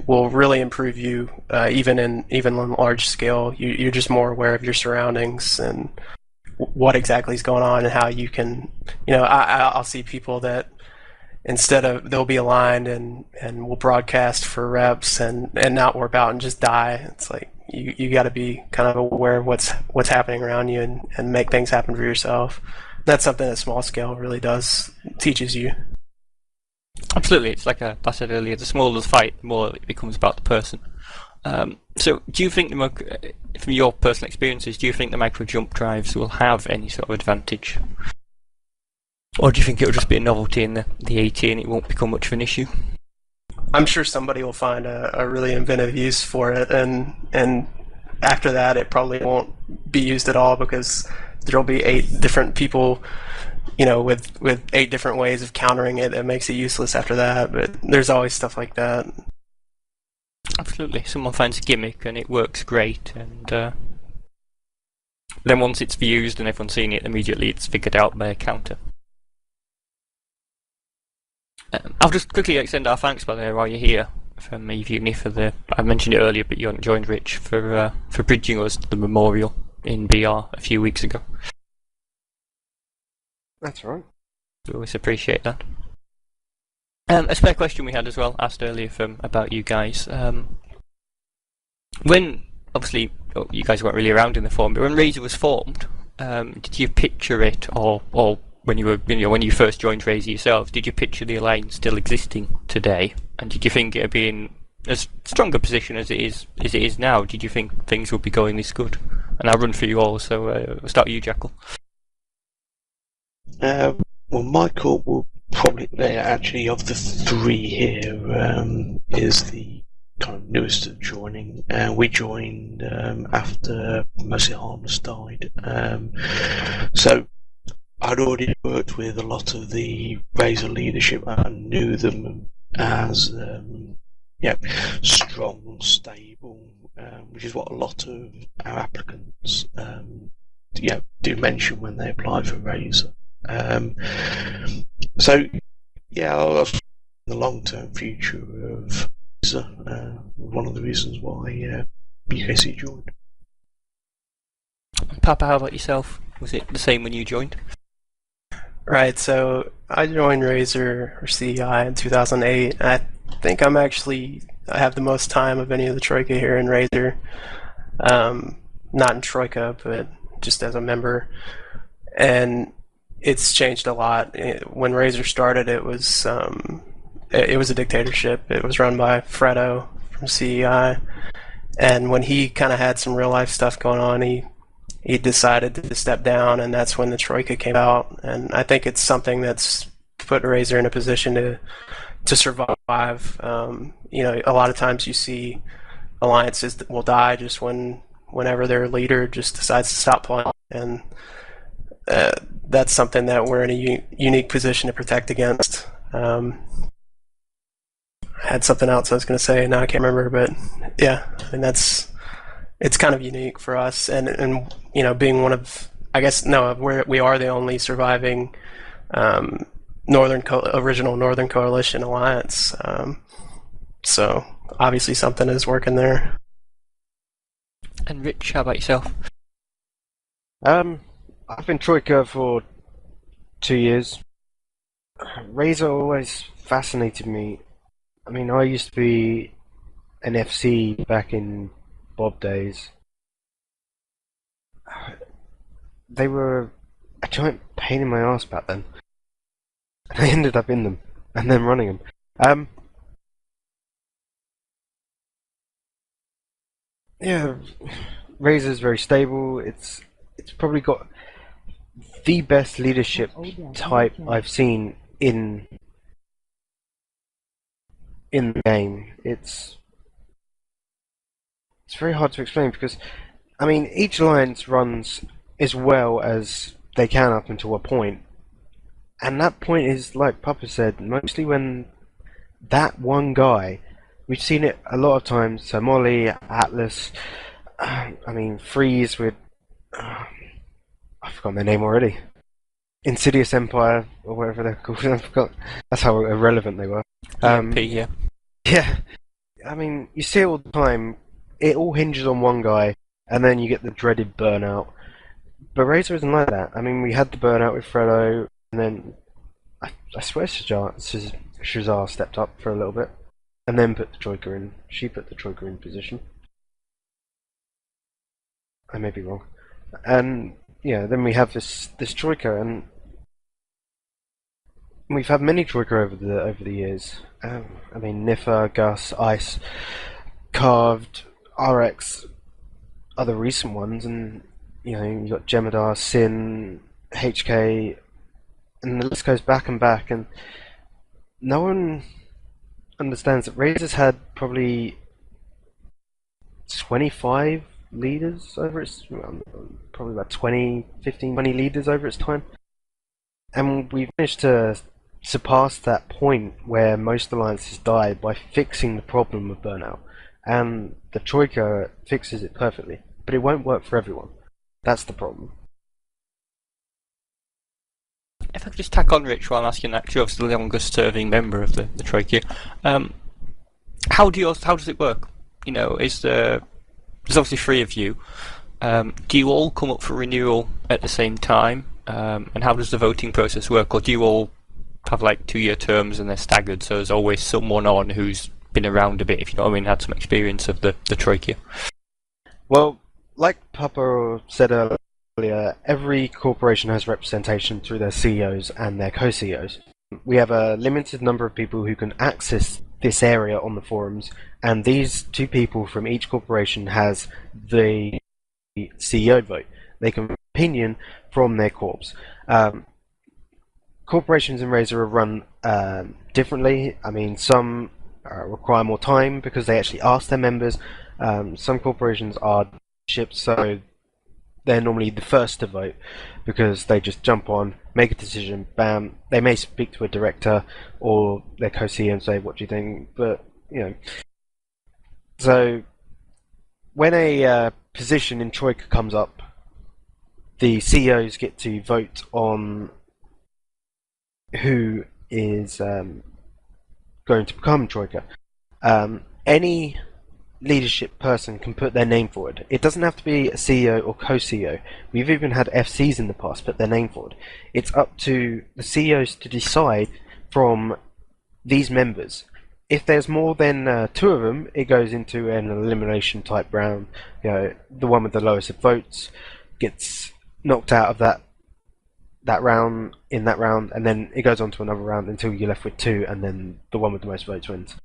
will really improve you, even in large scale. You're just more aware of your surroundings and what exactly is going on, and how you can, I'll see people that instead of they'll be aligned and we'll broadcast for reps and not warp out and just die. It's like you got to be kind of aware of what's happening around you and make things happen for yourself. That's something that small scale really teaches you. Absolutely, it's like I said earlier, the smaller the fight, the more it becomes about the person. So do you think, from your personal experiences, do you think the micro jump drives will have any sort of advantage? Or do you think it'll just be a novelty in the AT and it won't become much of an issue? I'm sure somebody will find a really inventive use for it, and after that it probably won't be used at all because there'll be 8 different people, with 8 different ways of countering it that makes it useless after that. But there's always stuff like that. Absolutely, someone finds a gimmick and it works great, and then once it's used and everyone's seen it, immediately it's figured out by a counter. I'll just quickly extend our thanks, by the way, while you're here, from E-UNI I mentioned it earlier, but you hadn't joined, Rich, for bridging us to the memorial in BR a few weeks ago. That's right. We always appreciate that. A spare question we had as well, asked earlier about you guys. When, obviously, you guys weren't really around in the forum, but when Razor was formed, did you picture it, or when you first joined Razor yourselves, did you picture the alliance still existing today? And did you think it would be in as strong a position as it is now? Did you think things would be going this good? And I'll run through you all, so we'll start with you, Jackal. Well, Michael will probably, actually, of the 3 here, is the kind of newest at joining. We joined after Mercy Harmless died. So I'd already worked with a lot of the Razor leadership and knew them as strong, stable, which is what a lot of our applicants do mention when they apply for Razor. So yeah, I was in the long-term future of Razor, one of the reasons why BKC joined. Papa, how about yourself? Was it the same when you joined? Right, so I joined Razor or CEI in 2008. And I think I have the most time of any of the Troika here in Razor. Not in Troika, but just as a member. And it's changed a lot. When Razor started, it was a dictatorship. It was run by Fredo from CEI. And when he kind of had some real life stuff going on, he decided to step down, and that's when the Troika came out. And I think it's something that's put Razor in a position to survive. A lot of times you see alliances that will die just whenever their leader just decides to stop playing, and that's something that we're in a unique position to protect against. I had something else I was going to say, now I can't remember, but yeah, I mean it's kind of unique for us, and being one of, we are the only surviving original Northern Coalition alliance. So obviously something is working there. And Rich, how about yourself? I've been Troika for 2 years. Razor always fascinated me. I mean, I used to be an FC back in Bob days. They were a giant pain in my ass back then. And I ended up in them, and then running them. Yeah, Razor's very stable. It's probably got the best leadership type I've seen in the game. It's very hard to explain because, I mean, each alliance runs as well as they can up until a point. And that point is, like Papa said, mostly when that one guy, we've seen it a lot of times, so Molly, Atlas, Freeze with, I've forgotten their name already. Insidious Empire, or whatever they're called, I forgot. That's how irrelevant they were. Yeah. Yeah, I mean, you see it all the time. It all hinges on one guy, and then you get the dreaded burnout. But Razor isn't like that. I mean, we had the burnout with Fredo, and then I swear Shazar stepped up for a little bit, and then put the Troika in. She put the Troika in position. I may be wrong. And yeah, then we have this Troika, and we've had many Troika over the years. I mean, Niffa, Gus, Ice, Carved, RX are the recent ones, and you know you got Jemadar, Sin, HK, and the list goes back and back, and no one understands that Razor's had probably 25 leaders over its, probably about 20 leaders over its time, and we've managed to surpass that point where most alliances die by fixing the problem of burnout, and the Troika fixes it perfectly, but it won't work for everyone. That's the problem. If I could just tack on, Rich, while I'm asking that, 'cause you're obviously the longest serving member of the Troika. How does it work? You know, there's obviously 3 of you. Do you all come up for renewal at the same time? And how does the voting process work? Or do you all have like 2-year terms and they're staggered, so there's always someone on who's been around a bit, if you know what I mean, had some experience of the Troika? Well, like Papa said earlier, every corporation has representation through their CEOs and their co-CEOs. We have a limited number of people who can access this area on the forums, and these 2 people from each corporation has the CEO vote. They can opinion from their corps. Corporations in Razor are run differently. I mean, some require more time because they actually ask their members. Some corporations are ships, so they're normally the first to vote because they just jump on, make a decision, bam. They may speak to a director or their co-CEO and say, "What do you think?" But you know, so when a position in Troika comes up, the CEOs get to vote on who is going to become Troika. Any leadership person can put their name forward. It doesn't have to be a CEO or co-CEO. We've even had FCs in the past put their name forward. It's up to the CEOs to decide from these members. If there's more than 2 of them, it goes into an elimination type round. You know, the one with the lowest votes gets knocked out of that round, and then it goes on to another round until you're left with 2, and then the one with the most votes wins.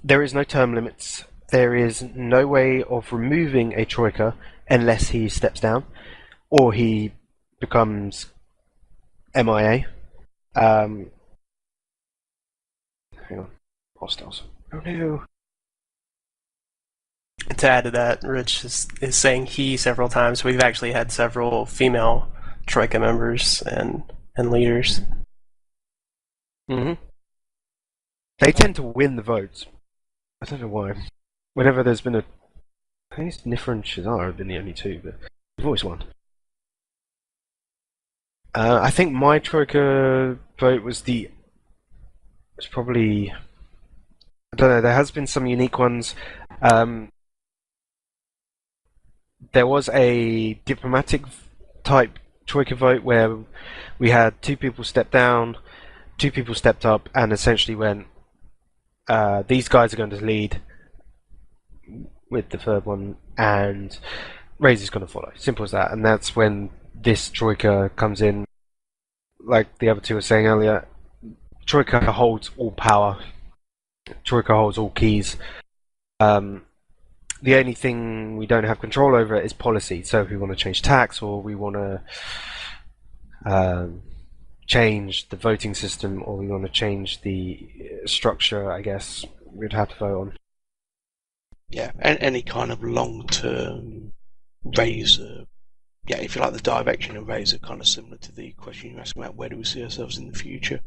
There is no term limits. There is no way of removing a Troika unless he steps down or he becomes MIA. Hang on. Hostiles. Oh no. To add to that, Rich is saying he several times. We've actually had several female Troika members and leaders. Mm-hmm. They tend to win the votes. I don't know why. Whenever there's been I think it's Niffa and Shazar have been the only 2, but they've always won. I think my Troika vote was probably, I don't know, there has been some unique ones. There was a diplomatic type Troika vote where we had 2 people step down, 2 people stepped up, and essentially went, these guys are going to lead with the 3rd one, and Razor's going to follow. Simple as that. And that's when this Troika comes in. Like the other 2 were saying earlier, Troika holds all power. Troika holds all keys. The only thing we don't have control over is policy. So if we want to change tax or we want to change the voting system or we want to change the structure, I guess we'd have to vote on. Yeah, and any kind of long-term Razor, yeah, if you like the direction of Razor, kind of similar to the question you asked about where do we see ourselves in the future,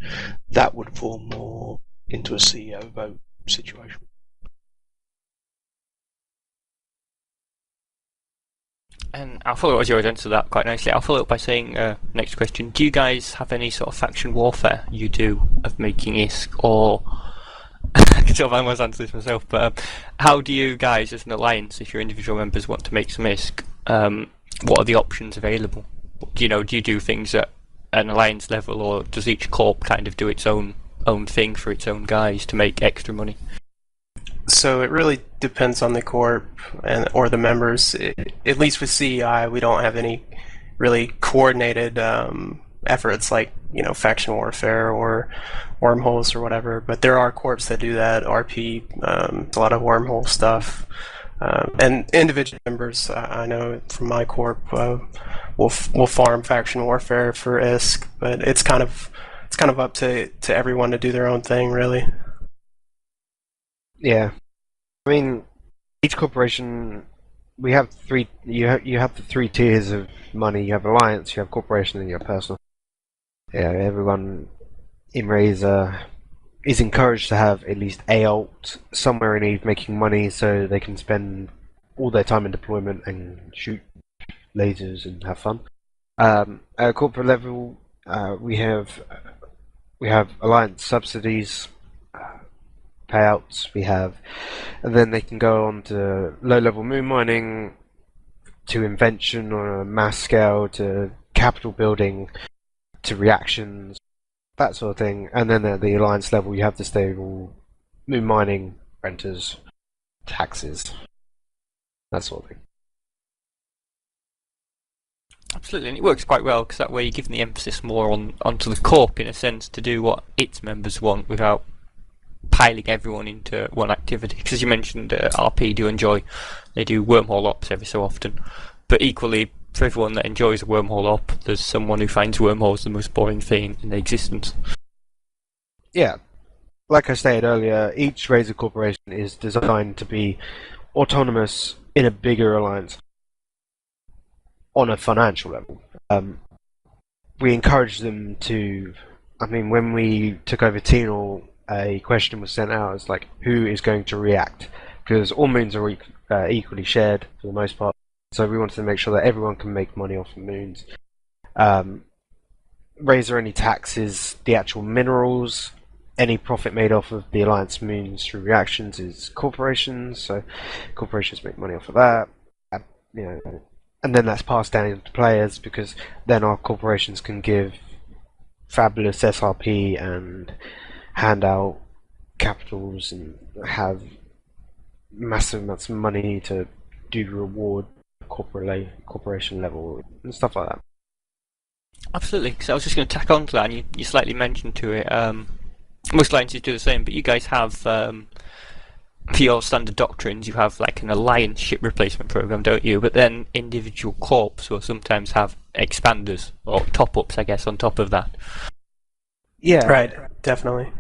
that would fall more into a CEO vote situation. And I'll follow up as you already answered that quite nicely. I'll follow up by saying, next question, do you guys have any sort of faction warfare you do of making ISK, or I can tell if I must answer this myself, but how do you guys as an alliance, if your individual members want to make some ISK, what are the options available? Do you do things that an alliance level, or does each corp kind of do its own thing for its own guys to make extra money? So it really depends on the corp or the members. At least with CEI, we don't have any really coordinated efforts like faction warfare or wormholes or whatever. But there are corps that do that. RP, a lot of wormhole stuff, and individual members. I know from my corp, will farm faction warfare for ISK, but it's kind of up to everyone to do their own thing, really. Yeah, I mean, each corporation, we have three. You have the three tiers of money. You have alliance, you have corporation, and you have personal. Yeah, everyone in Razor is encouraged to have at least a alt somewhere in Eve making money, so they can spend all their time in deployment and shoot lasers and have fun. At corporate level, we have alliance subsidies. Payouts and then they can go on to low-level moon mining, to invention on a mass scale, to capital building, to reactions, that sort of thing. And then at the alliance level, you have the stable moon mining, renters, taxes, that sort of thing. Absolutely, and it works quite well because that way you're giving the emphasis more onto the corp in a sense to do what its members want without piling everyone into one activity. Because you mentioned RP they do wormhole ops every so often, but equally for everyone that enjoys a wormhole op, there's someone who finds wormholes the most boring thing in existence. Yeah, like I stated earlier, each Razor corporation is designed to be autonomous in a bigger alliance on a financial level. We encourage them to. I mean, when we took over Tenal, a question was sent out as like, who is going to react? Because all moons are equally shared for the most part, so we wanted to make sure that everyone can make money off the moons. Razor only taxes the actual minerals. Any profit made off of the alliance moons through reactions is corporations, so corporations make money off of that. And then that's passed down to players, because then our corporations can give fabulous SRP and hand out capitals and have massive amounts of money to do reward corporation level and stuff like that. Absolutely, because I was just going to tack on to that, and you slightly mentioned to it. Most alliances do the same, but you guys have for your standard doctrines, you have like an alliance ship replacement program, don't you? But then individual corps will sometimes have expanders or top-ups, I guess, on top of that. Yeah, right, definitely.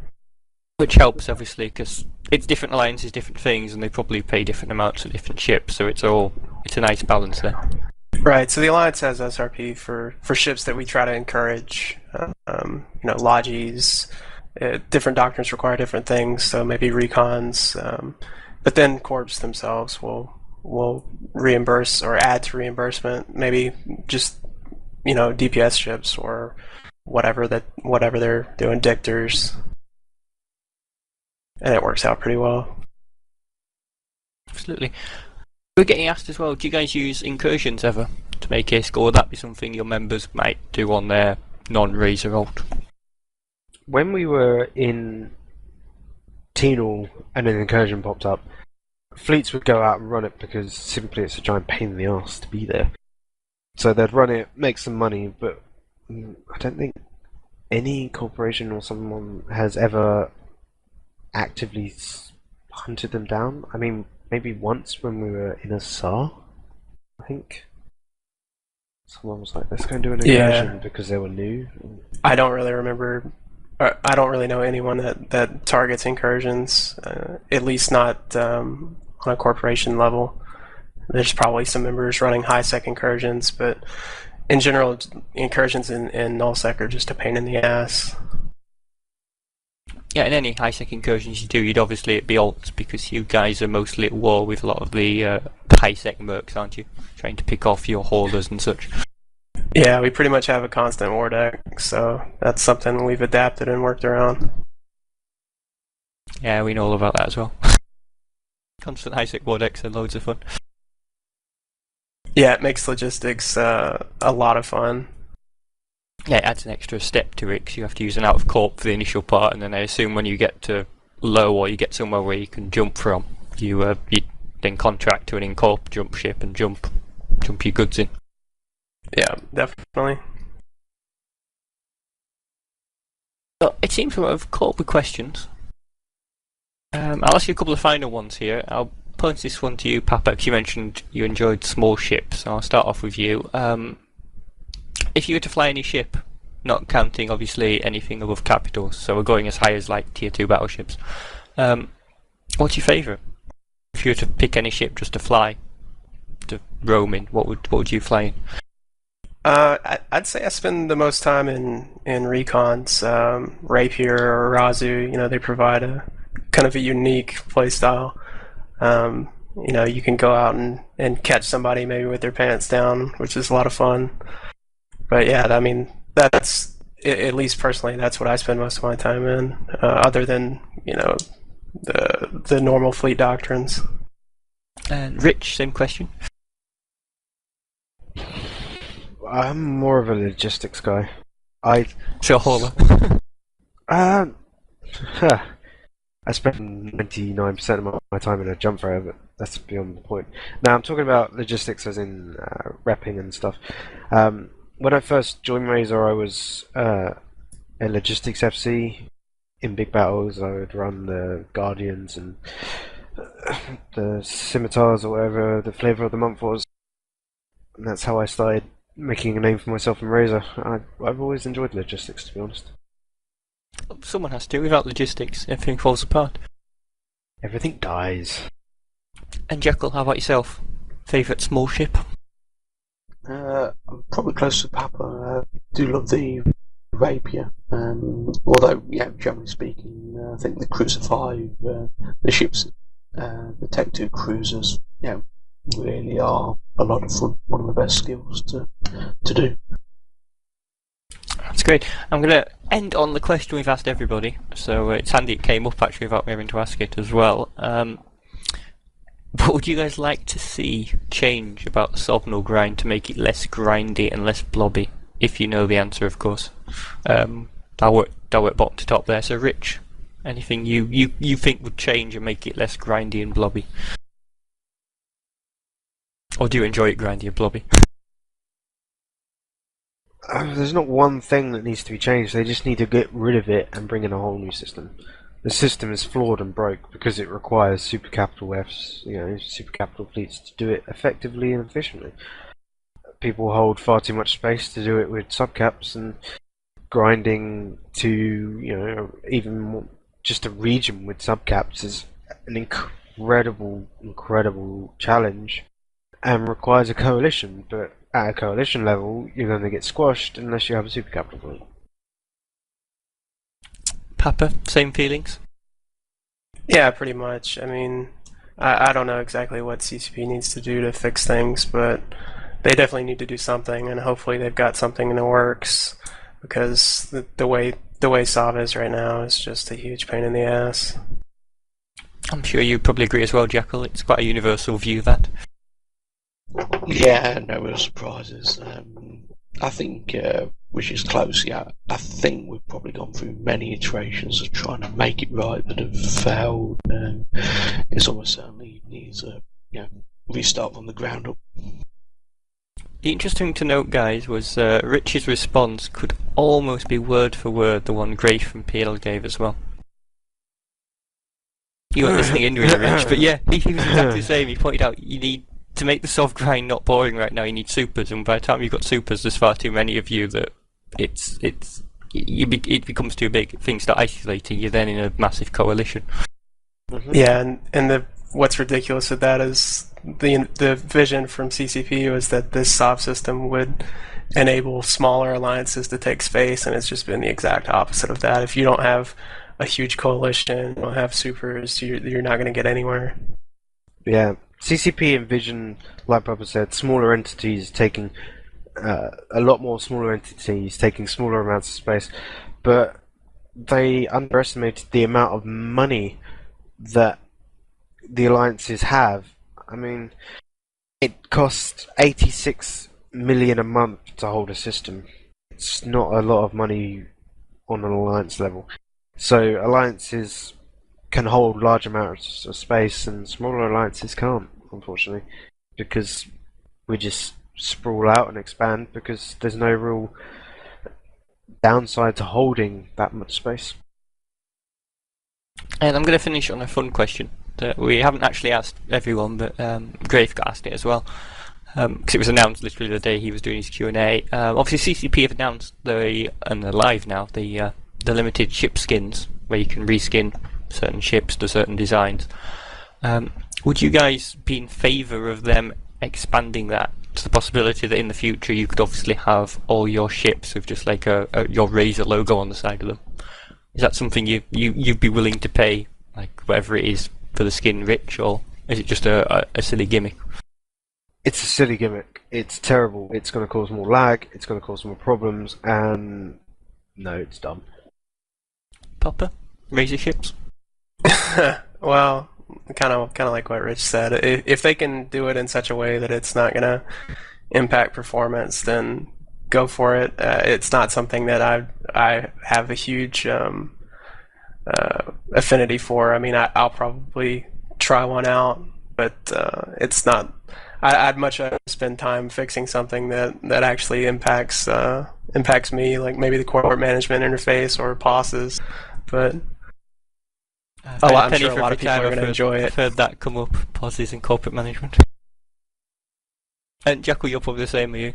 Which helps, obviously, because it's different alliances, different things, and they probably pay different amounts for different ships, so it's a nice balance there. Right, so the Alliance has SRP for ships that we try to encourage. Logis, different doctrines require different things, so maybe recons. But then corps themselves will reimburse or add to reimbursement, maybe just DPS ships or whatever they're doing, dictors, and it works out pretty well. Absolutely. We're getting asked as well, do you guys use incursions ever to make ISK, or would that be something your members might do on their non-Razor alt? When we were in Tenal and an incursion popped up, fleets would go out and run it because simply it's a giant pain in the arse to be there. So they'd run it, make some money, but I don't think any corporation or someone has ever actively hunted them down. I mean, maybe once when we were in a SAR, I think. Someone was like, let's go and do an incursion because they were new. I don't really remember. I don't really know anyone that targets incursions, at least not on a corporation level. There's probably some members running high-sec incursions, but in general, incursions in nullsec are just a pain in the ass. Yeah, in any high-sec incursions you do, you'd obviously be alts, because you guys are mostly at war with a lot of the high-sec mercs, aren't you? Trying to pick off your hoarders and such. Yeah, we pretty much have a constant war deck, so that's something we've adapted and worked around. Yeah, we know all about that as well. Constant high-sec war decks are loads of fun. Yeah, it makes logistics a lot of fun. Yeah, it adds an extra step to it because you have to use an out of corp for the initial part, and then I assume when you get to low or you get somewhere where you can jump from, you then contract to an in-corp jump ship and jump your goods in. Yeah, definitely. So it seems we've caught up with questions. I'll ask you a couple of final ones here. I'll pose this one to you, Papa, because you mentioned you enjoyed small ships. So I'll start off with you. If you were to fly any ship, not counting obviously anything above capitals, so we're going as high as like tier 2 battleships, what's your favourite? If you were to pick any ship just to fly, to roam in, what would you fly in? I'd say I spend the most time in recons. Rapier or Razu, they provide a kind of a unique playstyle. You can go out and catch somebody maybe with their pants down, which is a lot of fun. But yeah, I mean, that's, at least personally, that's what I spend most of my time in, other than, the normal fleet doctrines. And Rich, same question. I'm more of a logistics guy. So hauler. I spend 99% of my time in a jump thrower, but that's beyond the point. Now I'm talking about logistics as in repping and stuff. When I first joined Razor, I was a logistics FC. In big battles, I would run the Guardians and the Scimitars or whatever the flavour of the month was. And that's how I started making a name for myself in Razor. I've always enjoyed logistics, to be honest. Someone has to. Without logistics, everything falls apart. Everything dies. And Jekyll, how about yourself? Favourite small ship? I'm probably close to Papa. I do love the Rapier. Although, generally speaking, I think the Cruiser 5, the ships, the Tech 2 cruisers, really are a lot of fun. One of the best skills to do. That's great. I'm going to end on the question we've asked everybody. So it's handy it came up actually without me having to ask it as well. What would you guys like to see change about the Sovereign grind to make it less grindy and less blobby? If you know the answer, of course. I'll work bottom to top there. So Rich, anything you think would change and make it less grindy and blobby? Or do you enjoy it grindy and blobby? There's not one thing that needs to be changed. They just need to get rid of it and bring in a whole new system. The system is flawed and broke because it requires super capital Fs, super capital fleets to do it effectively and efficiently. People hold far too much space to do it with subcaps, and grinding to even more, just a region with subcaps is an incredible challenge and requires a coalition. But at a coalition level, you're going to get squashed unless you have a super capital fleet. Papa, same feelings? Yeah, pretty much. I mean, I don't know exactly what CCP needs to do to fix things, but they definitely need to do something, and hopefully they've got something in the works, because the way SOV is right now is just a huge pain in the ass. I'm sure you probably agree as well, Jekyll. It's quite a universal view, that. Yeah, no real surprises. I think, which is close, I think we've probably gone through many iterations of trying to make it right that have failed. It's almost certainly needs a restart from the ground up. Interesting to note, guys, was Rich's response could almost be word for word the one Grace from PL gave as well. You weren't listening in really, Rich, but yeah, he was exactly the same. He pointed out you need to make the soft grind not boring right now. You need supers, and by the time you've got supers, there's far too many of you that it becomes too big. Things start isolating. You're then in a massive coalition. Mm-hmm. Yeah, and what's ridiculous with that is the vision from CCP was that this SOV system would enable smaller alliances to take space, and it's just been the exact opposite of that. If you don't have a huge coalition, you don't have supers, you're not going to get anywhere. Yeah, CCP envision, like Papa said, smaller entities taking a lot more smaller entities taking smaller amounts of space, but they underestimated the amount of money that the alliances have. I mean, it costs 86 million a month to hold a system. it's not a lot of money on an alliance level. So alliances can hold large amounts of space, and smaller alliances can't, unfortunately, because we just sprawl out and expand because there's no real downside to holding that much space. And I'm going to finish on a fun question that we haven't actually asked everyone, but Grave got asked it as well, because it was announced literally the day he was doing his Q&A. Obviously, CCP have announced and they're live now, the limited ship skins, where you can reskin certain ships to certain designs. Would you guys be in favour of them expanding that to the possibility that in the future you could obviously have all your ships with just like your Razor logo on the side of them? Is that something you'd be willing to pay, like whatever it is, for the skin rich, or is it just a silly gimmick? It's a silly gimmick. It's terrible. It's going to cause more lag. It's going to cause more problems, and no, it's dumb. Papa, Razor ships. Well, kind of like what Rich said. If they can do it in such a way that it's not going to impact performance, then go for it. It's not something that I have a huge affinity for. I mean, I'll probably try one out, but it's not. I'd much rather spend time fixing something that actually impacts me, like maybe the corporate management interface or POSes. But I'm sure a lot of people are going to enjoy it. I've heard that come up, POSes and corporate management. And Jackal, you're probably the same, are you?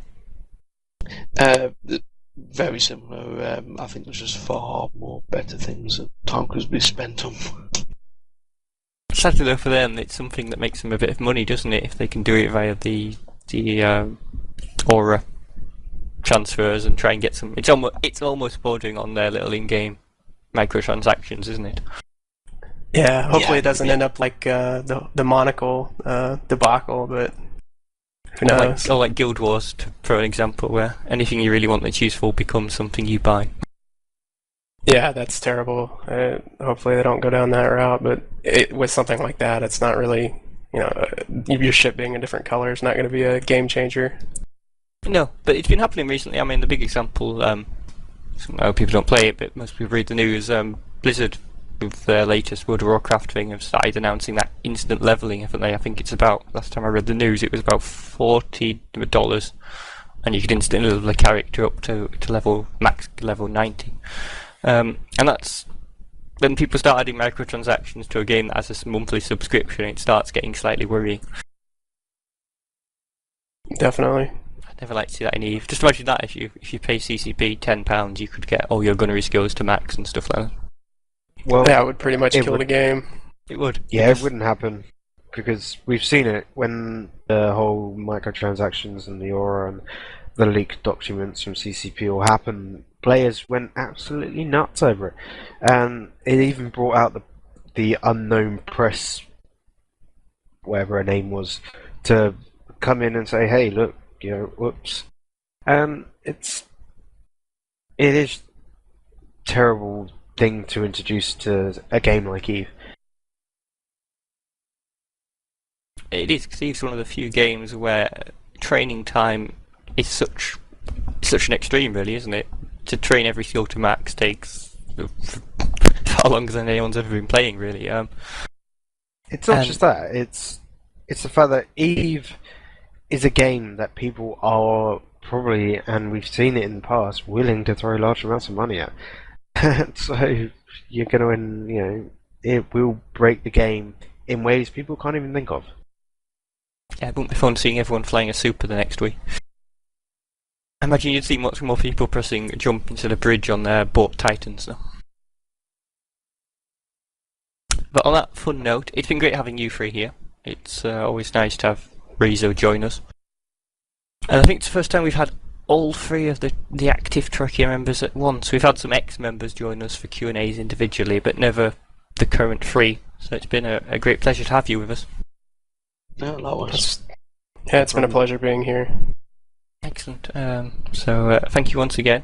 Very similar. I think there's just far more better things that time could be spent on. Sadly though for them, it's something that makes them a bit of money, doesn't it? If they can do it via the Aura transfers and try and get some. It's almost bordering on their little in-game microtransactions, isn't it? Yeah, hopefully it doesn't end up like the Monocle debacle, but who knows? Or like Guild Wars, for an example, where anything you really want that's useful becomes something you buy. Yeah, that's terrible. Hopefully they don't go down that route, but with something like that, it's not really, your ship being a different color is not going to be a game changer. No, but it's been happening recently. I mean, the big example, people don't play it, but most people read the news, Blizzard, with their latest World of Warcraft thing, have started announcing that instant leveling, haven't they? I think it's about, last time I read the news, it was about $40, and you could instantly level a character up to max level 90. And that's when people start adding microtransactions to a game that has a monthly subscription, it starts getting slightly worrying. Definitely. I'd never like to see that in EVE. Just imagine that if you pay CCP £10, you could get all your gunnery skills to max and stuff like that. Well, that would pretty much kill the game. It would. Yeah, it wouldn't happen, because we've seen it when the whole microtransactions and the Aura and the leaked documents from CCP all happened. Players went absolutely nuts over it, and it even brought out the unknown press, whatever her name was, to come in and say, "Hey, look, whoops." It is terrible thing to introduce to a game like EVE. It is, because EVE's one of the few games where training time is such an extreme, really, isn't it? To train every skill to max takes far longer than anyone's ever been playing, really. It's not just that. It's the fact that EVE is a game that people are probably, and we've seen it in the past, willing to throw large amounts of money at. So you're going to, it will break the game in ways people can't even think of. Yeah, it won't be fun seeing everyone flying a super the next week. I imagine you'd see much more people pressing jump into the bridge on their boat Titans now. But on that fun note, it's been great having you three here. It's always nice to have Razor join us. And I think it's the first time we've had all three of the active Troika members at once. We've had some ex-members join us for Q&As individually, but never the current three. So it's been a great pleasure to have you with us. No, likewise. Yeah, it's been a pleasure being here. Excellent. So thank you once again.